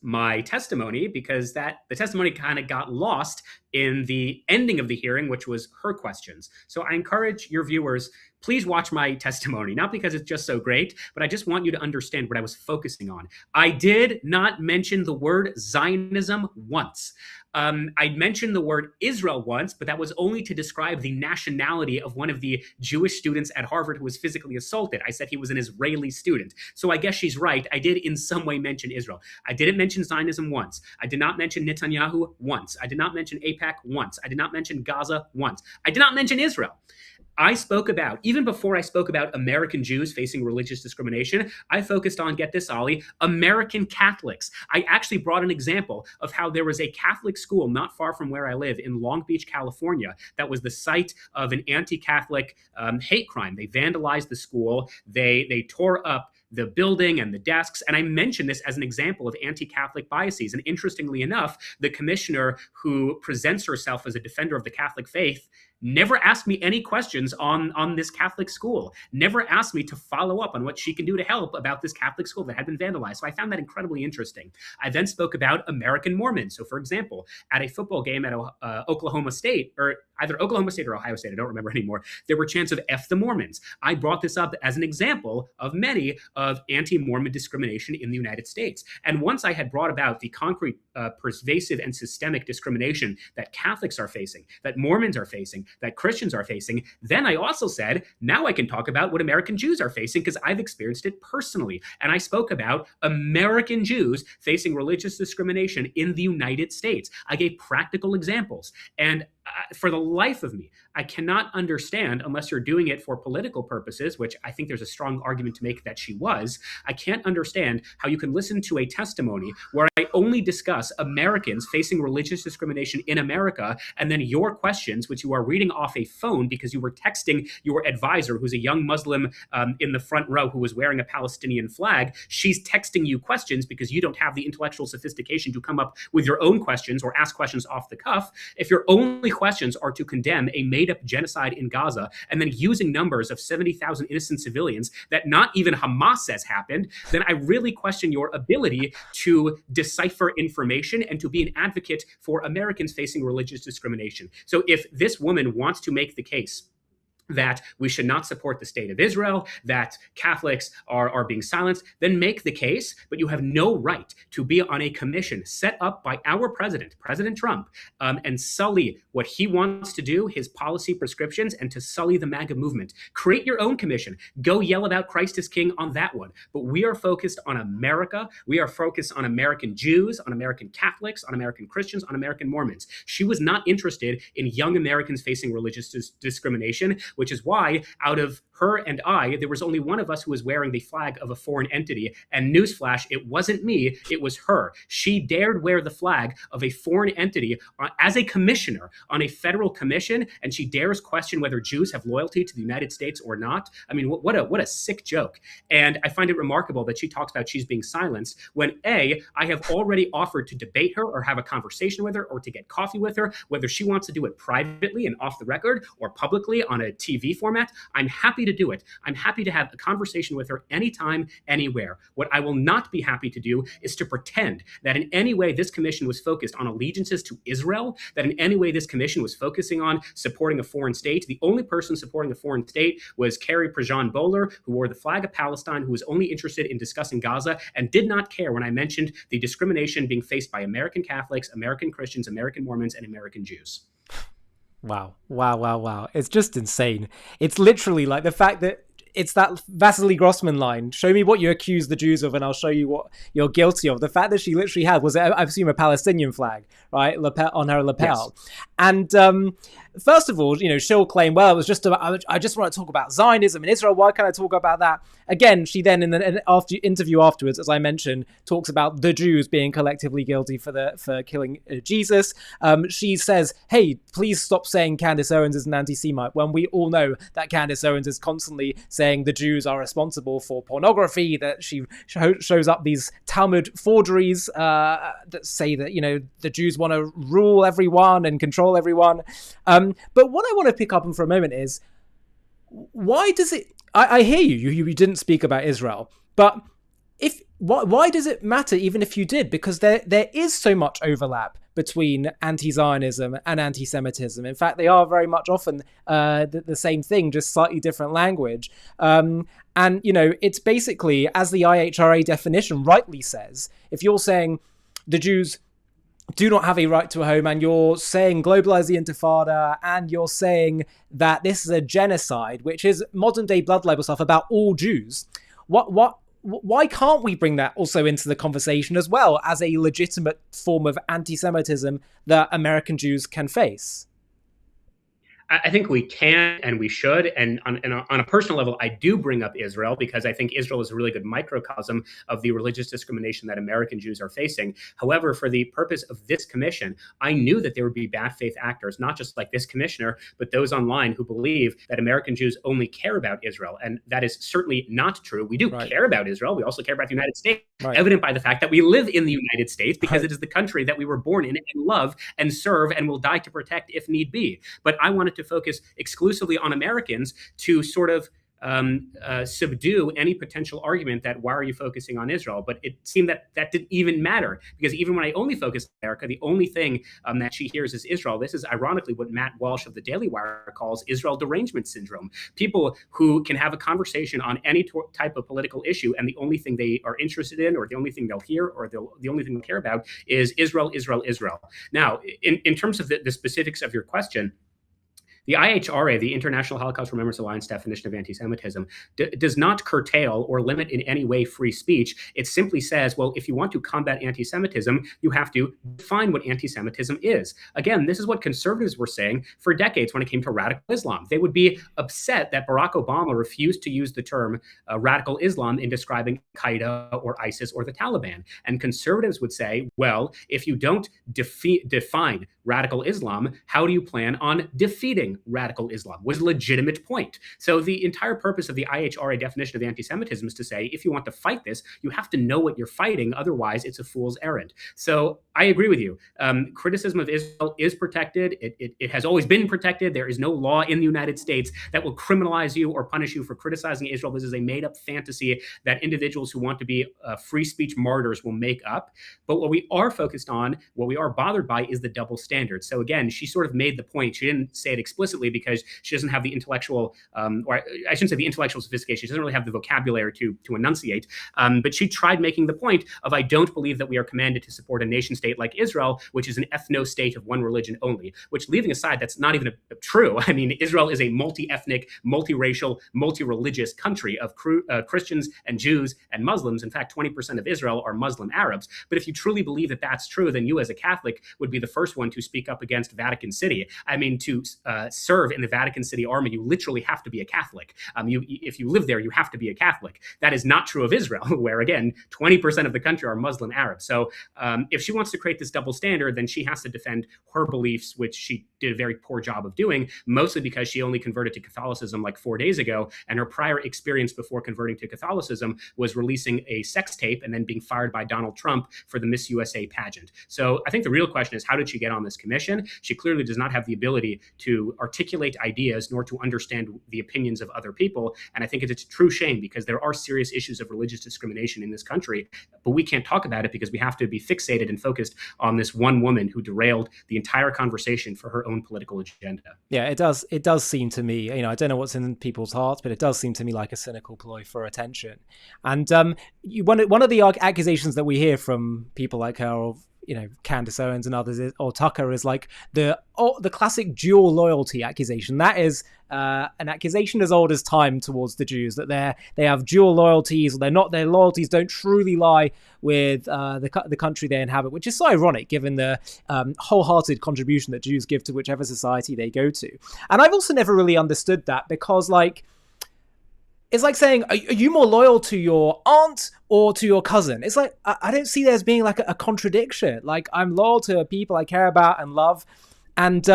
my testimony, because the testimony kind of got lost in the ending of the hearing, which was her questions. So I encourage your viewers, please watch my testimony, not because it's just so great, but I just want you to understand what I was focusing on. I did not mention the word Zionism once. I mentioned the word Israel once, but that was only to describe the nationality of one of the Jewish students at Harvard who was physically assaulted. I said he was an Israeli student. So I guess she's right. I did in some way mention Israel. I didn't mention Zionism once. I did not mention Netanyahu once. I did not mention AIPAC once. I did not mention Gaza once. I did not mention Israel. I spoke about, even before I spoke about American Jews facing religious discrimination, I focused on, get this, Ollie, American Catholics. I actually brought an example of how there was a Catholic school not far from where I live in Long Beach, California, that was the site of an anti-Catholic hate crime. They vandalized the school. They tore up the building and the desks. And I mentioned this as an example of anti-Catholic biases. And interestingly enough, the commissioner who presents herself as a defender of the Catholic faith never asked me any questions on this Catholic school, never asked me to follow up on what she can do to help about this Catholic school that had been vandalized. So I found that incredibly interesting. I then spoke about American Mormons. So, for example, at a football game at Oklahoma State, or either Oklahoma State or Ohio State, I don't remember anymore, there were chants of F the Mormons. I brought this up as an example of many of anti-Mormon discrimination in the United States. And once I had brought about the concrete, pervasive and systemic discrimination that Catholics are facing, that Mormons are facing, that Christians are facing, then I also said, now I can talk about what American Jews are facing because I've experienced it personally. And I spoke about American Jews facing religious discrimination in the United States. I gave practical examples. And for the life of me, I cannot understand, unless you're doing it for political purposes, which I think there's a strong argument to make that she was, I can't understand how you can listen to a testimony where I only discuss Americans facing religious discrimination in America, and then your questions, which you are reading off a phone because you were texting your advisor, who's a young Muslim in the front row who was wearing a Palestinian flag, she's texting you questions because you don't have the intellectual sophistication to come up with your own questions or ask questions off the cuff. If your only questions are to condemn a made-up genocide in Gaza and then using numbers of 70,000 innocent civilians that not even Hamas says happened, then I really question your ability to decipher information and to be an advocate for Americans facing religious discrimination. So if this woman wants to make the case that we should not support the state of Israel, that Catholics are being silenced, then make the case, but you have no right to be on a commission set up by our president, President Trump, and sully what he wants to do, his policy prescriptions, and to sully the MAGA movement. Create your own commission. Go yell about Christ is King on that one. But we are focused on America. We are focused on American Jews, on American Catholics, on American Christians, on American Mormons. She was not interested in young Americans facing religious discrimination, which is why out of her and I, there was only one of us who was wearing the flag of a foreign entity. And newsflash, it wasn't me, it was her. She dared wear the flag of a foreign entity as a commissioner on a federal commission, and she dares question whether Jews have loyalty to the United States or not. I mean, what a sick joke. And I find it remarkable that she talks about she's being silenced when I have already offered to debate her or have a conversation with her or to get coffee with her, whether she wants to do it privately and off the record or publicly on a TV format. I'm happy to do it. I'm happy to have a conversation with her anytime, anywhere. What I will not be happy to do is to pretend that in any way this commission was focused on allegiances to Israel, that in any way this commission was focusing on supporting a foreign state. The only person supporting a foreign state was Carrie Prejean Bowler, who wore the flag of Palestine, who was only interested in discussing Gaza and did not care when I mentioned the discrimination being faced by American Catholics, American Christians, American Mormons, and American Jews.
Wow. It's just insane. It's literally like the fact that it's that Vasily Grossman line, show me what you accuse the Jews of and I'll show you what you're guilty of. The fact that she literally had was, I assume, a Palestinian flag, right, on her lapel. Yes. And first of all, she'll claim, well, it was just about, I just want to talk about Zionism in Israel. Why can't I talk about that? Again, she then in the interview afterwards, as I mentioned, talks about the Jews being collectively guilty for killing Jesus. She says, hey, please stop saying Candace Owens is an anti-Semite, when we all know that Candace Owens is constantly saying the Jews are responsible for pornography, that she shows up these Talmud forgeries that say that, the Jews want to rule everyone and control everyone. But what I want to pick up on for a moment is, why does it... I hear you didn't speak about Israel, but why does it matter even if you did? Because there is so much overlap between anti-Zionism and anti-Semitism. In fact, they are very much often the same thing, just slightly different language. And, it's basically, as the IHRA definition rightly says, if you're saying the Jews do not have a right to a home, and you're saying globalize the Intifada, and you're saying that this is a genocide, which is modern day blood libel stuff about all Jews, why can't we bring that also into the conversation as well as a legitimate form of anti-Semitism that American Jews can face?
I think we can and we should. And on a personal level, I do bring up Israel because I think Israel is a really good microcosm of the religious discrimination that American Jews are facing. However, for the purpose of this commission, I knew that there would be bad faith actors, not just like this commissioner, but those online who believe that American Jews only care about Israel. And that is certainly not true. We do
Right.
care about Israel. We also care about the United States,
Right.
evident by the fact that we live in the United States because
Right.
it is the country that we were born in and love and serve and will die to protect if need be. But I wanted to focus exclusively on Americans to sort of subdue any potential argument that why are you focusing on Israel? But it seemed that that didn't even matter because even when I only focused on America, the only thing that she hears is Israel. This is ironically what Matt Walsh of the Daily Wire calls Israel derangement syndrome. People who can have a conversation on any type of political issue and the only thing they are interested in or the only thing they'll hear or the only thing they'll care about is Israel, Israel, Israel. Now, in terms of the specifics of your question, the IHRA, the International Holocaust Remembrance Alliance definition of anti-Semitism, does not curtail or limit in any way free speech. It simply says, well, if you want to combat anti-Semitism, you have to define what anti-Semitism is. Again, this is what conservatives were saying for decades when it came to radical Islam. They would be upset that Barack Obama refused to use the term radical Islam in describing Qaeda or ISIS or the Taliban. And conservatives would say, well, if you don't define radical Islam, how do you plan on defeating radical Islam? Was a legitimate point. So the entire purpose of the IHRA definition of anti-Semitism is to say, if you want to fight this, you have to know what you're fighting. Otherwise, it's a fool's errand. So I agree with you. Criticism of Israel is protected. It has always been protected. There is no law in the United States that will criminalize you or punish you for criticizing Israel. This is a made-up fantasy that individuals who want to be free speech martyrs will make up. But what we are focused on, what we are bothered by, is the double standard. So again, she sort of made the point. She didn't say it explicitly because she doesn't have the intellectual, or I shouldn't say the intellectual sophistication. She doesn't really have the vocabulary to enunciate. But she tried making the point of, I don't believe that we are commanded to support a nation state like Israel, which is an ethno-state of one religion only, which, leaving aside, that's not even true. I mean, Israel is a multi-ethnic, multi-racial, multi-religious country of Christians and Jews and Muslims. In fact, 20% of Israel are Muslim Arabs. But if you truly believe that that's true, then you as a Catholic would be the first one to speak up against Vatican City. I mean, to serve in the Vatican City army, you literally have to be a Catholic. If you live there, you have to be a Catholic. That is not true of Israel, where, again, 20% of the country are Muslim Arabs. So if she wants to create this double standard, then she has to defend her beliefs, which she did a very poor job of doing, mostly because she only converted to Catholicism like 4 days ago. And her prior experience before converting to Catholicism was releasing a sex tape and then being fired by Donald Trump for the Miss USA pageant. So I think the real question is, how did she get on this commission? She clearly does not have the ability to articulate ideas nor to understand the opinions of other people. And I think it's a true shame because there are serious issues of religious discrimination in this country, but we can't talk about it because we have to be fixated and focused on this one woman who derailed the entire conversation for her own political agenda.
Yeah, it does. It does seem to me, I don't know what's in people's hearts, but it does seem to me like a cynical ploy for attention. And one of the accusations that we hear from people like her, or Candace Owens and others, or Tucker, is like the classic dual loyalty accusation. That is an accusation as old as time towards the Jews, that they have dual loyalties, or their loyalties don't truly lie with the country they inhabit, which is so ironic given the wholehearted contribution that Jews give to whichever society they go to. And I've also never really understood that, because it's like saying, are you more loyal to your aunt or to your cousin? It's like, I don't see there as being like a contradiction. Like, I'm loyal to people I care about and love. And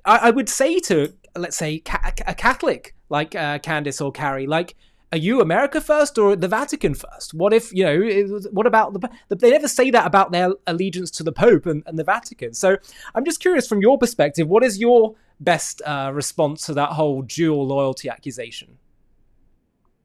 I would say to, let's say, a Catholic like Candace or Carrie, like, are you America first or the Vatican first? What if, what about they never say that about their allegiance to the Pope and the Vatican. So I'm just curious, from your perspective, what is your best response to that whole dual loyalty accusation?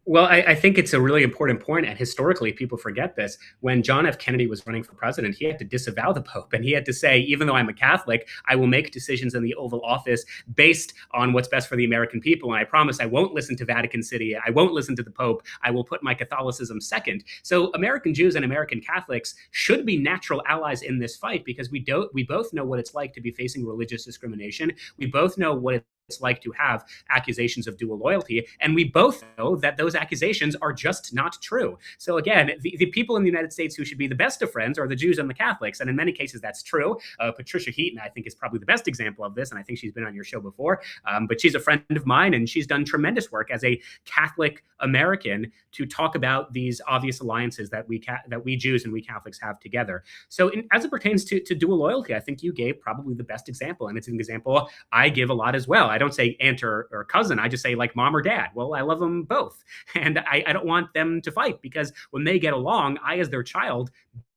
Well, I think it's a really important point, and historically, people forget this. When John F. Kennedy was running for president, he had to disavow the Pope, and he had to say, even though I'm a Catholic, I will make decisions in the Oval Office based on what's best for the American people, and I promise I won't listen to Vatican City, I won't listen to the Pope, I will put my Catholicism second. So American Jews and American Catholics should be natural allies in this fight, because we both know what it's like to be facing religious discrimination. We both know what it's it's like to have accusations of dual loyalty. And we both know that those accusations are just not true. So again, the people in the United States who should be the best of friends are the Jews and the Catholics. And in many cases, that's true. Patricia Heaton, I think, is probably the best example of this. And I think she's been on your show before. But she's a friend of mine, and she's done tremendous work as a Catholic American to talk about these obvious alliances that we Jews and we Catholics have together. So as it pertains to dual loyalty, I think you gave probably the best example. And it's an example I give a lot as well. I don't say aunt or cousin. I just say like mom or dad. Well, I love them both. And I don't want them to fight, because when they get along, I, as their child,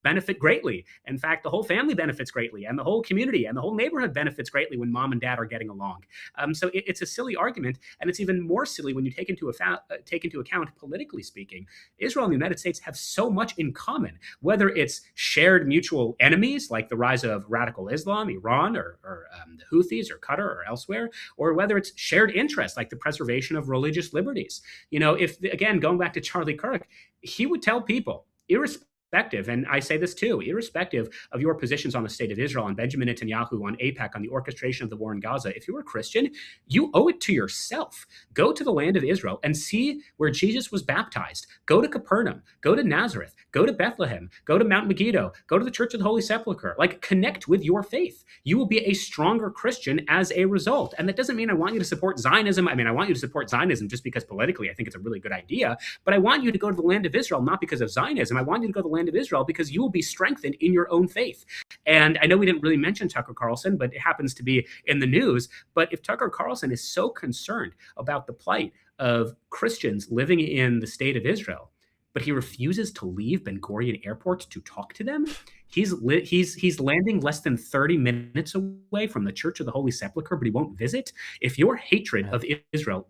benefit greatly. In fact, the whole family benefits greatly, and the whole community and the whole neighborhood benefits greatly when mom and dad are getting along. So it's a silly argument, and it's even more silly when you take into account, politically speaking, Israel and the United States have so much in common, whether it's shared mutual enemies like the rise of radical Islam, Iran, or the Houthis, or Qatar, or elsewhere, or whether it's shared interests like the preservation of religious liberties. If, again, going back to Charlie Kirk, he would tell people, irrespective, and I say this too, irrespective of your positions on the state of Israel, and Benjamin Netanyahu on AIPAC, on the orchestration of the war in Gaza, if you're a Christian, you owe it to yourself. Go to the land of Israel and see where Jesus was baptized. Go to Capernaum, go to Nazareth, go to Bethlehem, go to Mount Megiddo, go to the Church of the Holy Sepulchre. Like, connect with your faith. You will be a stronger Christian as a result. And that doesn't mean I want you to support Zionism. I mean, I want you to support Zionism just because politically I think it's a really good idea, but I want you to go to the land of Israel not because of Zionism. I want you to go to the land of Israel because you will be strengthened in your own faith. And I know we didn't really mention Tucker Carlson, but it happens to be in the news. But if Tucker Carlson is so concerned about the plight of Christians living in the state of Israel, but he refuses to leave Ben Gurion Airport to talk to them, he's landing less than 30 minutes away from the Church of the Holy Sepulchre, but he won't visit. If your hatred of Israel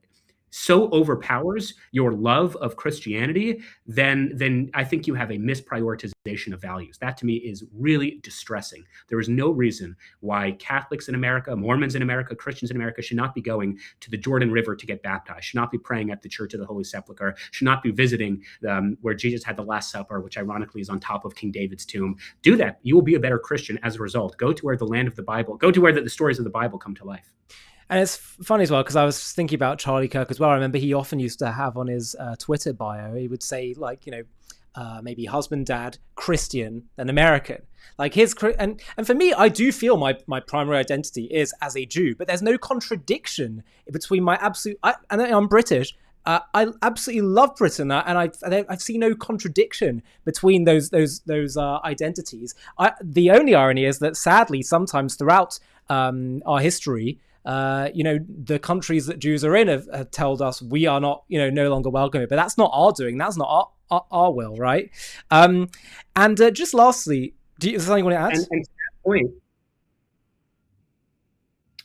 so overpowers your love of Christianity, then I think you have a misprioritization of values. That to me is really distressing. There is no reason why Catholics in America, Mormons in America, Christians in America should not be going to the Jordan River to get baptized, should not be praying at the Church of the Holy Sepulchre, should not be visiting where Jesus had the Last Supper, which ironically is on top of King David's tomb. Do that. You will be a better Christian as a result. Go to where the land of the Bible, go to where the stories of the Bible come to life.
And it's funny as well, because I was thinking about Charlie Kirk as well. I remember he often used to have on his Twitter bio, he would say, like, maybe husband, dad, Christian, then American. Like and for me, I do feel my primary identity is as a Jew, but there's no contradiction between my absolute. And I'm British. I absolutely love Britain, and I see no contradiction between those identities. The only irony is that sadly, sometimes throughout our history, the countries that Jews are in have told us we are not, no longer welcome. But that's not our doing. That's not our will, right? And just lastly, is there something you want to add?
And to that point,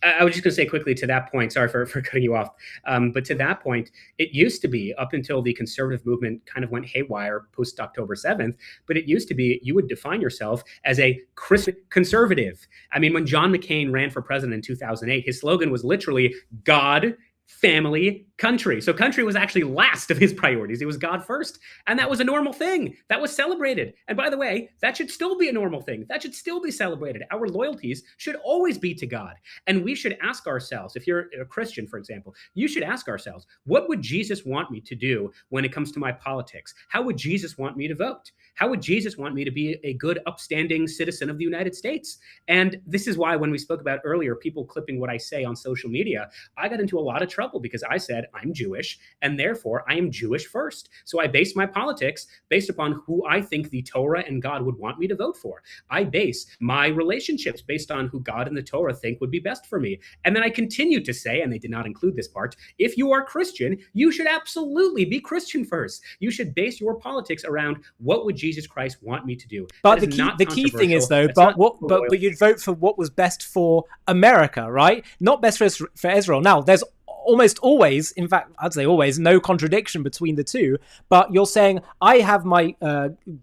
I was just going to say quickly to that point, sorry for cutting you off, but to that point, it used to be, up until the conservative movement kind of went haywire post October 7th, but it used to be you would define yourself as a Christian conservative. I mean, when John McCain ran for president in 2008, his slogan was literally God, family, country. So country was actually last of his priorities. It was God first. And that was a normal thing. That was celebrated. And by the way, that should still be a normal thing. That should still be celebrated. Our loyalties should always be to God. And we should ask ourselves, if you're a Christian, for example, you should ask ourselves, what would Jesus want me to do when it comes to my politics? How would Jesus want me to vote? How would Jesus want me to be a good, upstanding citizen of the United States? And this is why when we spoke about earlier, people clipping what I say on social media, I got into a lot of trouble because I said I'm Jewish and therefore I am Jewish first. So I base my politics based upon who I think the Torah and God would want me to vote for. I base my relationships based on who God and the Torah think would be best for me. And then I continue to say, and they did not include this part, if you are Christian, you should absolutely be Christian first. You should base your politics around what would Jesus Christ want me to do.
But the key thing is though, but you'd vote for what was best for America, right? Not best for Israel. Now, there's almost always, in fact, I'd say always, no contradiction between the two. But you're saying, I have my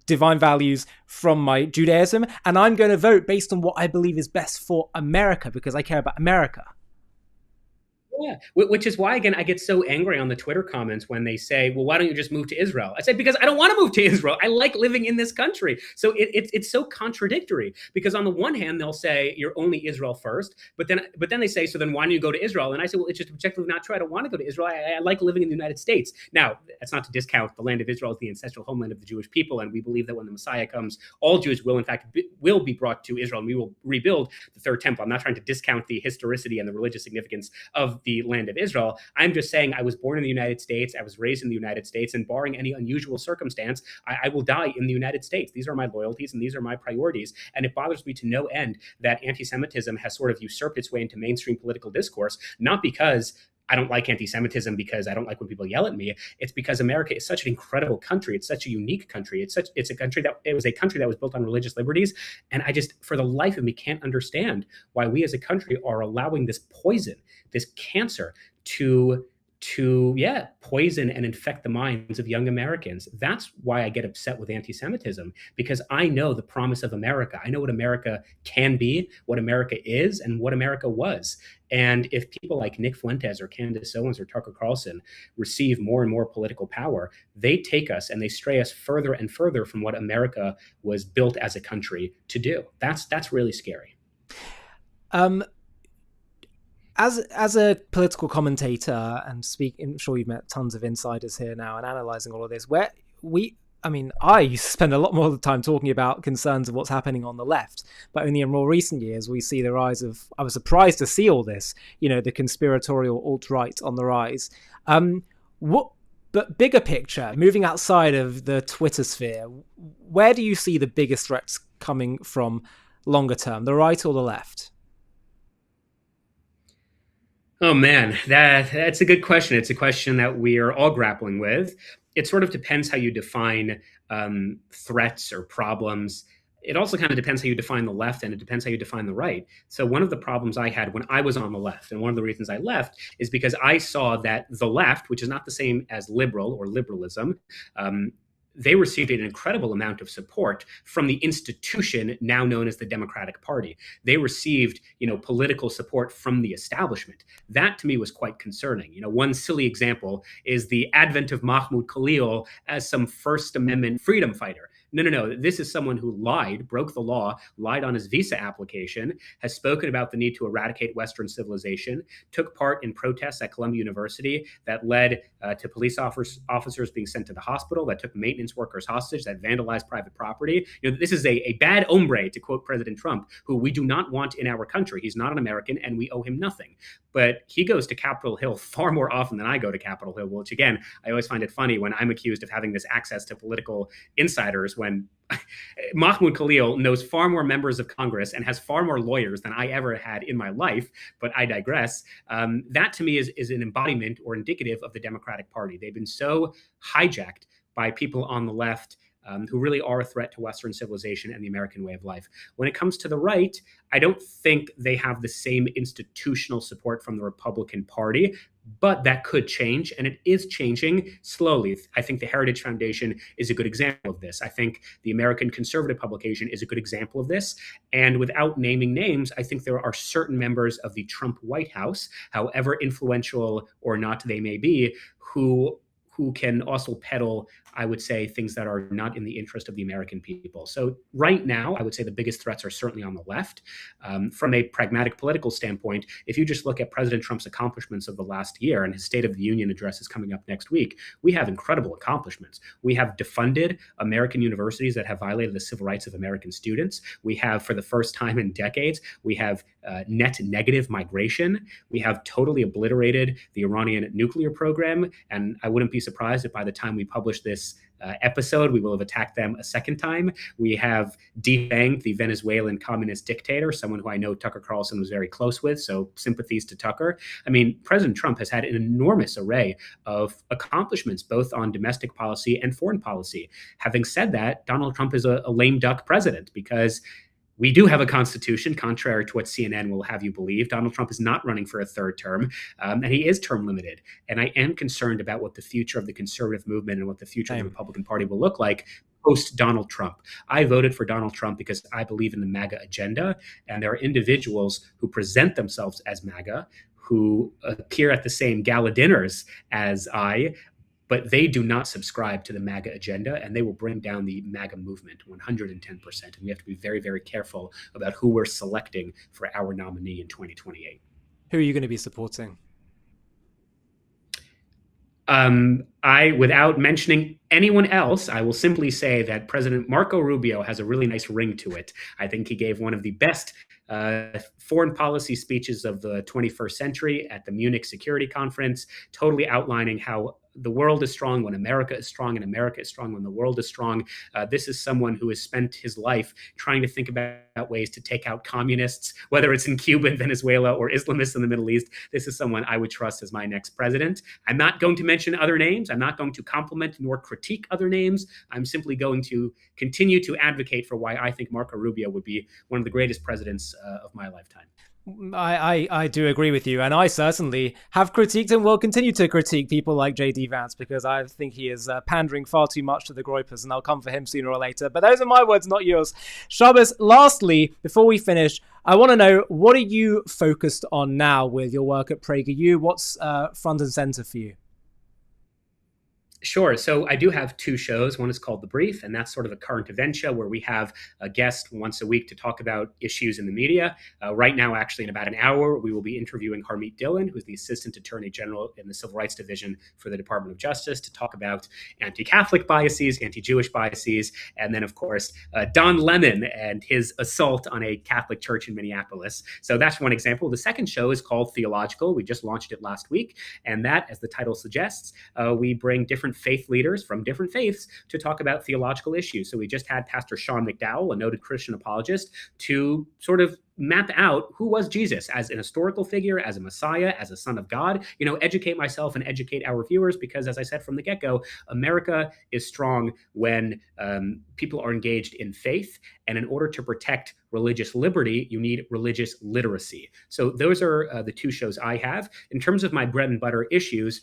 divine values from my Judaism, and I'm going to vote based on what I believe is best for America because I care about America.
Yeah, which is why again I get so angry on the Twitter comments when they say, "Well, why don't you just move to Israel?" I say because I don't want to move to Israel. I like living in this country. So it's so contradictory because on the one hand they'll say you're only Israel first, but then they say, so then why don't you go to Israel? And I say, well, it's just objectively not true. I don't want to go to Israel. I like living in the United States. Now, that's not to discount the land of Israel as the ancestral homeland of the Jewish people, and we believe that when the Messiah comes, all Jews will in fact will be brought to Israel, and we will rebuild the third temple. I'm not trying to discount the historicity and the religious significance of the land of Israel. I'm just saying I was born in the United States, I was raised in the United States, and barring any unusual circumstance, I will die in the United States. These are my loyalties and these are my priorities. And it bothers me to no end that anti-Semitism has sort of usurped its way into mainstream political discourse, not because I don't like anti-Semitism because I don't like when people yell at me. It's because America is such an incredible country. It's such a unique country. It's a country that it was a country that was built on religious liberties. And I just, for the life of me, can't understand why we as a country are allowing this poison, this cancer to poison and infect the minds of young Americans. That's why I get upset with anti-Semitism, because I know the promise of America. I know what America can be, what America is, and what America was. And if people like Nick Fuentes or Candace Owens or Tucker Carlson receive more and more political power, they take us and they stray us further and further from what America was built as a country to do. That's really scary.
Um, as a political commentator and I'm sure you've met tons of insiders here now and analyzing all of this, I used to spend a lot more of the time talking about concerns of what's happening on the left, but only in more recent years we see the rise of, I was surprised to see all this, the conspiratorial alt-right on the rise. But bigger picture, moving outside of the Twitter sphere, where do you see the biggest threats coming from longer term, the right or the left?
Oh man, that's a good question. It's a question that we are all grappling with. It sort of depends how you define threats or problems. It also kind of depends how you define the left, and it depends how you define the right. So one of the problems I had when I was on the left, and one of the reasons I left, is because I saw that the left, which is not the same as liberal or liberalism, they received an incredible amount of support from the institution now known as the Democratic Party. They received, political support from the establishment. That to me was quite concerning. One silly example is the advent of Mahmoud Khalil as some First Amendment freedom fighter. No. This is someone who lied, broke the law, lied on his visa application, has spoken about the need to eradicate Western civilization, took part in protests at Columbia University that led to police officers being sent to the hospital, that took maintenance workers hostage, that vandalized private property. This is a bad hombre, to quote President Trump, who we do not want in our country. He's not an American, and we owe him nothing. But he goes to Capitol Hill far more often than I go to Capitol Hill, which again, I always find it funny when I'm accused of having this access to political insiders when Mahmoud Khalil knows far more members of Congress and has far more lawyers than I ever had in my life, but I digress. That to me is an embodiment or indicative of the Democratic Party. They've been so hijacked by people on the left who really are a threat to Western civilization and the American way of life. When it comes to the right, I don't think they have the same institutional support from the Republican Party, but that could change, and it is changing slowly. I think the Heritage Foundation is a good example of this. I think the American Conservative Publication is a good example of this. And without naming names, I think there are certain members of the Trump White House, however influential or not they may be, who can also peddle, I would say, things that are not in the interest of the American people. So right now, I would say the biggest threats are certainly on the left. From a pragmatic political standpoint, if you just look at President Trump's accomplishments of the last year, and his State of the Union address is coming up next week, we have incredible accomplishments. We have defunded American universities that have violated the civil rights of American students. We have, for the first time in decades, we have net negative migration. We have totally obliterated the Iranian nuclear program. And I wouldn't be surprised if by the time we publish this episode, we will have attacked them a second time. We have defanged the Venezuelan communist dictator, someone who I know Tucker Carlson was very close with, so sympathies to Tucker. I mean, President Trump has had an enormous array of accomplishments, both on domestic policy and foreign policy. Having said that, Donald Trump is a lame duck president because we do have a constitution, contrary to what CNN will have you believe. Donald Trump is not running for a third term, and he is term limited. And I am concerned about what the future of the conservative movement and what the future of the Republican Party will look like post Donald Trump. I voted for Donald Trump because I believe in the MAGA agenda, and there are individuals who present themselves as MAGA who appear at the same gala dinners as I, but they do not subscribe to the MAGA agenda, and they will bring down the MAGA movement 110%. And we have to be very, very careful about who we're selecting for our nominee in 2028.
Who are you going to be supporting?
Without mentioning anyone else, I will simply say that President Marco Rubio has a really nice ring to it. I think he gave one of the best foreign policy speeches of the 21st century at the Munich Security Conference, totally outlining how the world is strong when America is strong, and America is strong when the world is strong. This is someone who has spent his life trying to think about ways to take out communists, whether it's in Cuba, Venezuela, or Islamists in the Middle East. This is someone I would trust as my next president. I'm not going to mention other names. I'm not going to compliment nor critique other names. I'm simply going to continue to advocate for why I think Marco Rubio would be one of the greatest presidents of my lifetime.
I do agree with you, and I certainly have critiqued and will continue to critique people like J.D. Vance, because I think he is pandering far too much to the Groypers, and I'll come for him sooner or later. But those are my words, not yours. Shabbos, lastly, before we finish, I want to know, what are you focused on now with your work at PragerU? What's front and center for you?
Sure. So I do have two shows. One is called The Brief, and that's sort of a current event show where we have a guest once a week to talk about issues in the media. Right now, actually, in about an hour, we will be interviewing Harmeet Dillon, who's the Assistant Attorney General in the Civil Rights Division for the Department of Justice, to talk about anti-Catholic biases, anti-Jewish biases, and then, of course, Don Lemon and his assault on a Catholic church in Minneapolis. So that's one example. The second show is called Theological. We just launched it last week, and that, as the title suggests, we bring different faith leaders from different faiths to talk about theological issues. So we just had Pastor Sean McDowell, a noted Christian apologist, to sort of map out who was Jesus as an historical figure, as a Messiah, as a son of God, educate myself and educate our viewers, because as I said from the get-go, America is strong when people are engaged in faith. And in order to protect religious liberty, you need religious literacy. So those are the two shows I have. In terms of my bread and butter issues,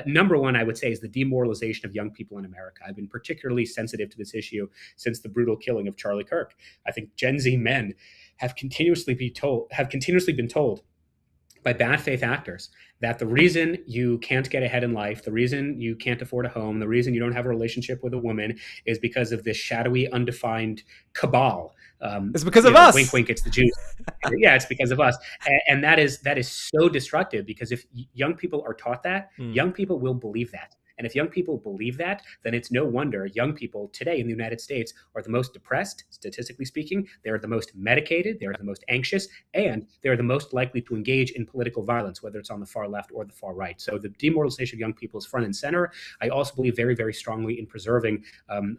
number one, I would say, is the demoralization of young people in America. I've been particularly sensitive to this issue since the brutal killing of Charlie Kirk. I think Gen Z men have continuously been told by bad faith actors that the reason you can't get ahead in life, the reason you can't afford a home, the reason you don't have a relationship with a woman is because of this shadowy, undefined cabal.
It's because of us.
Wink, wink, it's the Jews. Yeah, it's because of us. And that is so destructive, because if young people are taught that, young people will believe that. And if young people believe that, then it's no wonder young people today in the United States are the most depressed, statistically speaking. They're the most medicated, they're the most anxious, and they're the most likely to engage in political violence, whether it's on the far left or the far right. So the demoralization of young people is front and center. I also believe very, very strongly in preserving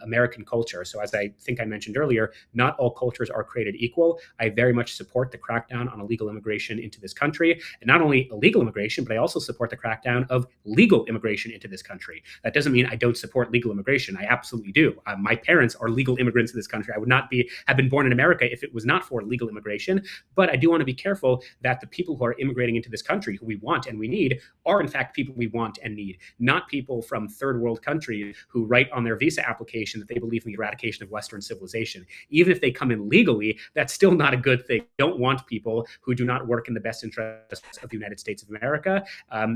American culture. So as I think I mentioned earlier, not all cultures are created equal. I very much support the crackdown on illegal immigration into this country. And not only illegal immigration, but I also support the crackdown of legal immigration into this country. That doesn't mean I don't support legal immigration. I absolutely do. My parents are legal immigrants in this country. I would not have been born in America if it was not for legal immigration. But I do want to be careful that the people who are immigrating into this country, who we want and we need, are in fact people we want and need, not people from third world countries who write on their visa application that they believe in the eradication of Western civilization. Even if they come in legally, that's still not a good thing. We don't want people who do not work in the best interests of the United States of America.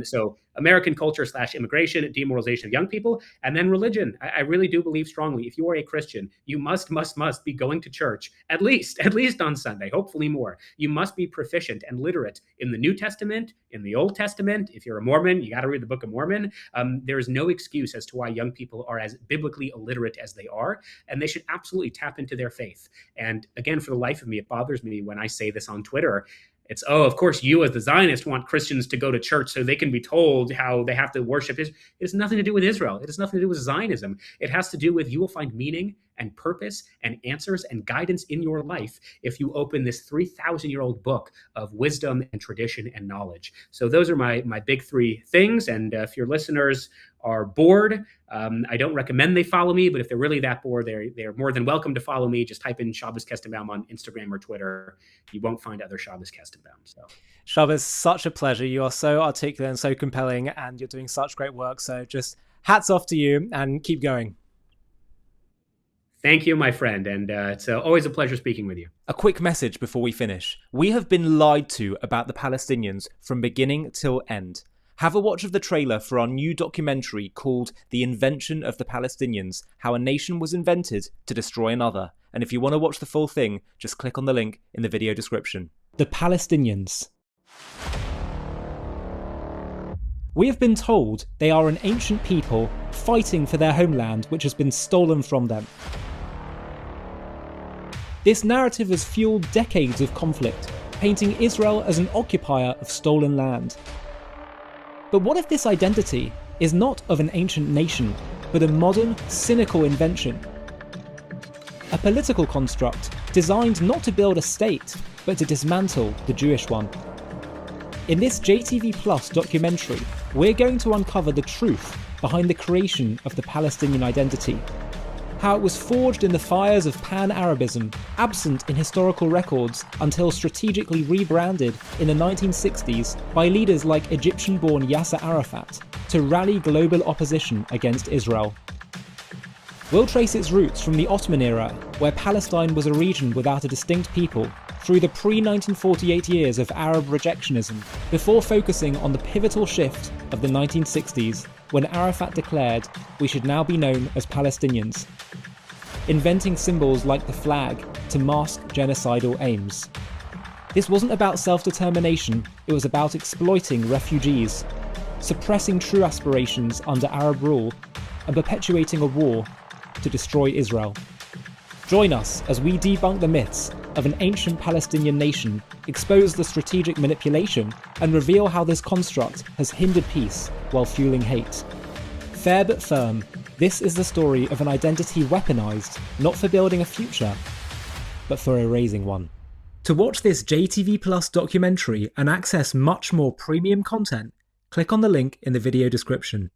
So American culture / immigration, demoralization of young people, and then religion. I really do believe strongly, if you are a Christian, you must be going to church at least on Sunday, hopefully more. You must be proficient and literate in the New Testament, in the Old Testament. If you're a Mormon, you got to read the Book of Mormon. There is no excuse as to why young people are as biblically illiterate as they are, and they should absolutely tap into their faith. And again, for the life of me, it bothers me when I say this on Twitter. It's, of course, you as the Zionist want Christians to go to church so they can be told how they have to worship. It has nothing to do with Israel. It has nothing to do with Zionism. It has to do with you will find meaning and purpose and answers and guidance in your life if you open this 3,000-year-old book of wisdom and tradition and knowledge. So those are my big three things. And if your listeners are bored, I don't recommend they follow me, but if they're really that bored, they're more than welcome to follow me. Just type in Shabbos Kestenbaum on Instagram or Twitter. You won't find other Shabbos Kestenbaum. So
Shabbos, such a pleasure. You are so articulate and so compelling, and you're doing such great work. So just hats off to you and keep going.
Thank you, my friend. And it's always a pleasure speaking with you.
A quick message before we finish. We have been lied to about the Palestinians from beginning till end. Have a watch of the trailer for our new documentary called The Invention of the Palestinians, How a Nation Was Invented to Destroy Another. And if you want to watch the full thing, just click on the link in the video description. The Palestinians. We have been told they are an ancient people fighting for their homeland which has been stolen from them. This narrative has fueled decades of conflict, painting Israel as an occupier of stolen land. But what if this identity is not of an ancient nation, but a modern, cynical invention? A political construct designed not to build a state, but to dismantle the Jewish one. In this JTV Plus documentary, we're going to uncover the truth behind the creation of the Palestinian identity, how it was forged in the fires of pan-Arabism, absent in historical records until strategically rebranded in the 1960s by leaders like Egyptian-born Yasser Arafat to rally global opposition against Israel. We'll trace its roots from the Ottoman era, where Palestine was a region without a distinct people, through the pre-1948 years of Arab rejectionism, before focusing on the pivotal shift of the 1960s, when Arafat declared we should now be known as Palestinians, inventing symbols like the flag to mask genocidal aims. This wasn't about self-determination, it was about exploiting refugees, suppressing true aspirations under Arab rule, and perpetuating a war to destroy Israel. Join us as we debunk the myths of an ancient Palestinian nation, expose the strategic manipulation, and reveal how this construct has hindered peace while fueling hate. Fair but firm, this is the story of an identity weaponized, not for building a future, but for erasing one. To watch this JTV Plus documentary and access much more premium content, click on the link in the video description.